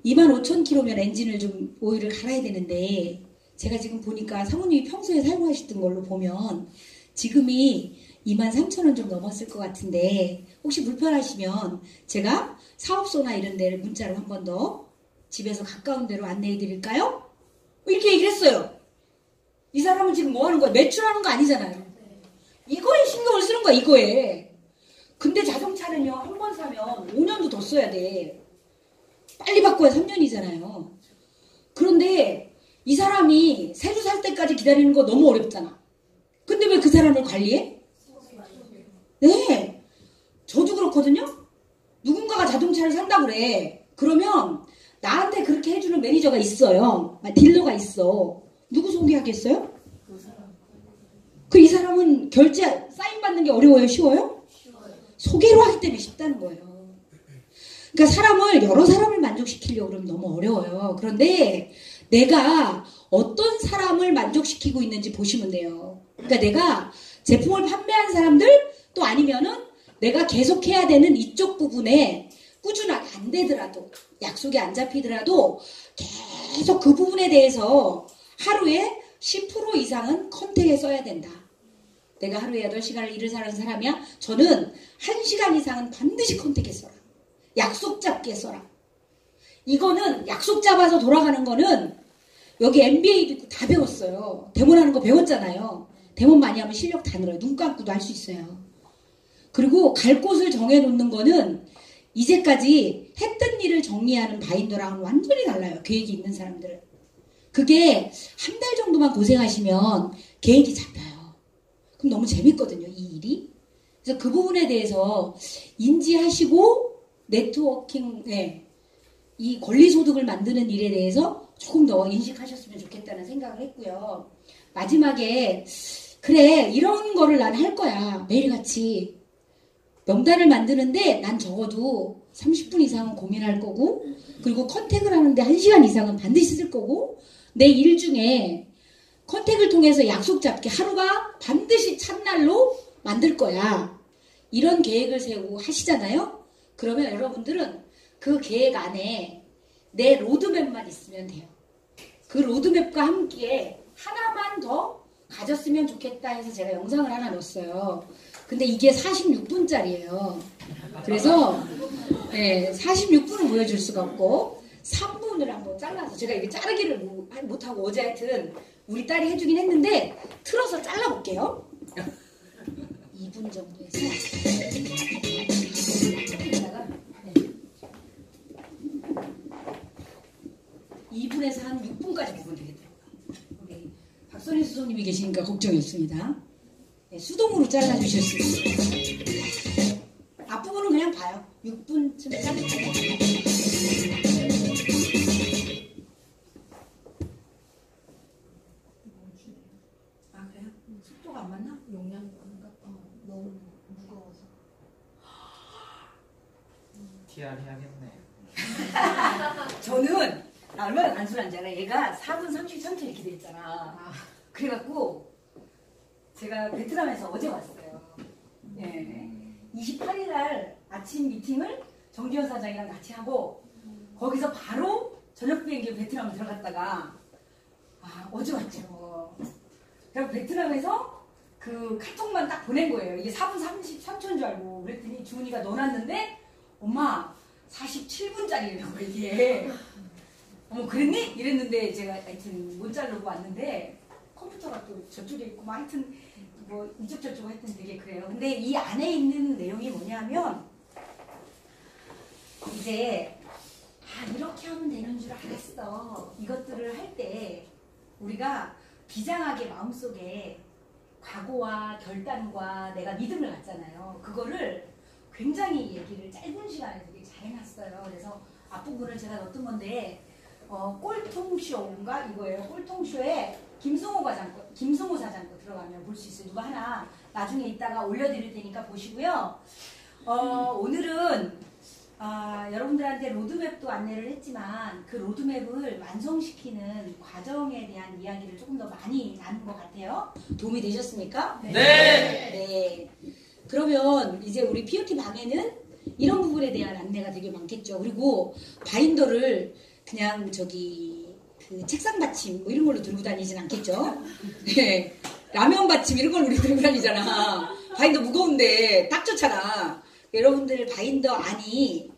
25,000km면 엔진을 좀 오일을 갈아야 되는데 제가 지금 보니까 사모님이 평소에 사용하셨던 걸로 보면 지금이 23,000원 좀 넘었을 것 같은데 혹시 불편하시면 제가 사업소나 이런 데를 문자로 한 번 더 집에서 가까운 데로 안내해 드릴까요? 이렇게 얘기를 했어요. 이 사람은 지금 뭐 하는 거야? 매출하는 거 아니잖아요. 이거에 신경을 쓰는 거야, 이거에. 근데 자동차는요, 한 번 사면 5년도 더 써야 돼. 빨리 바꿔야 3년이잖아요. 그런데 이 사람이 새로 살 때까지 기다리는 거 너무 어렵잖아. 근데 왜 그 사람을 관리해? 네. 저도 그렇거든요. 누군가가 자동차를 산다고 그래. 그러면 나한테 그렇게 해주는 매니저가 있어요. 딜러가 있어. 누구 소개하겠어요? 이 사람은 결제 사인 받는 게 어려워요? 쉬워요? 소개로 하기 때문에 쉽다는 거예요. 그러니까 사람을 여러 사람을 만족시키려고 그러면 너무 어려워요. 그런데 내가 어떤 사람을 만족시키고 있는지 보시면 돼요. 그러니까 내가 제품을 판매한 사람들 또 아니면은 내가 계속해야 되는 이쪽 부분에 꾸준하게 안 되더라도 약속이 안 잡히더라도 계속 그 부분에 대해서 하루에 10% 이상은 컨택에 써야 된다. 내가 하루에 8시간을 일을 사는 사람이야? 저는 1시간 이상은 반드시 컨택에 써라. 약속 잡기에 써라. 이거는 약속 잡아서 돌아가는 거는 여기 MBA도 있고 다 배웠어요. 대본하는 거 배웠잖아요. 대본 많이 하면 실력 다 늘어요. 눈 감고도 할 수 있어요. 그리고 갈 곳을 정해놓는 거는 이제까지 했던 일을 정리하는 바인더랑은 완전히 달라요. 계획이 있는 사람들은. 그게 한 달 정도만 고생하시면 계획이 잡혀요. 그럼 너무 재밌거든요, 이 일이. 그래서 그 부분에 대해서 인지하시고 네트워킹, 이 권리소득을 만드는 일에 대해서 조금 더 인식하셨으면 좋겠다는 생각을 했고요. 마지막에 그래, 이런 거를 난 할 거야. 매일같이. 명단을 만드는데 난 적어도 30분 이상은 고민할 거고, 그리고 컨택을 하는데 1시간 이상은 반드시 쓸 거고, 내 일 중에 컨택을 통해서 약속 잡기 하루가 반드시 첫날로 만들 거야. 이런 계획을 세우고 하시잖아요. 그러면 여러분들은 그 계획 안에 내 로드맵만 있으면 돼요. 그 로드맵과 함께 하나만 더 가졌으면 좋겠다 해서 제가 영상을 하나 넣었어요. 근데 이게 46분짜리예요. 그래서 46분은 보여줄 수가 없고 3분을 한번 잘라서, 제가 이게 자르기를 못하고 어제 하여튼 우리 딸이 해주긴 했는데 틀어서 잘라볼게요. 2분 정도 해서 여기다가 2분에서 한 6분까지 보면 되겠더라고요. 우리 박선희 수석님이 계시니까 걱정이었습니다. 수동으로 잘라주실 수 있어요. 앞부분은 그냥 봐요. 6분쯤 자를게요. 아 그래요? 속도가 안 맞나? 용량이 너무 무거워서. TR 해야겠네. 저는 얼마나 단순한지 알아? 얘가 4분 33초 이렇게 돼 있잖아. 그래갖고 제가 베트남에서 어제 왔어요. 28일 날 아침 미팅을 정지현 사장이랑 같이 하고 거기서 바로 저녁 비행기로 베트남을 들어갔다가 어제 왔죠. 그래서 베트남에서 그 카톡만 딱 보낸 거예요. 이게 4분 33초인 줄 알고. 그랬더니 주은이가 넣어놨는데 엄마 47분짜리라고 이게. 어머 그랬니? 이랬는데 제가 하여튼 못 자르고 왔는데 컴퓨터가 또 저쪽에 있고 뭐 하여튼 뭐 이쪽 저쪽 하여튼 되게 그래요. 근데 이 안에 있는 내용이 뭐냐면 이제 이렇게 하면 되는 줄 알았어. 이것들을 할 때 우리가 비장하게 마음속에 각오와 결단과 내가 믿음을 갖잖아요. 그거를 굉장히 얘기를 짧은 시간에 되게 잘 해놨어요. 그래서 앞부분을 제가 넣었던 건데 꼴통쇼인가 이거예요. 꼴통쇼에 김승호 사장 거 들어가면 볼 수 있어요. 누가 하나 나중에 이따가 올려드릴 테니까 보시고요. 오늘은 여러분들한테 로드맵도 안내를 했지만 그 로드맵을 완성시키는 과정에 대한 이야기를 조금 더 많이 나눈 것 같아요. 도움이 되셨습니까? 네. 네. 그러면 이제 우리 POT 방에는 이런 부분에 대한 안내가 되게 많겠죠. 그리고 바인더를 그냥 그 책상 받침 뭐 이런 걸로 들고 다니진 않겠죠. 네. 라면 받침 이런 걸 우리 들고 다니잖아. 바인더 무거운데 딱 좋잖아. 여러분들 바인더 안이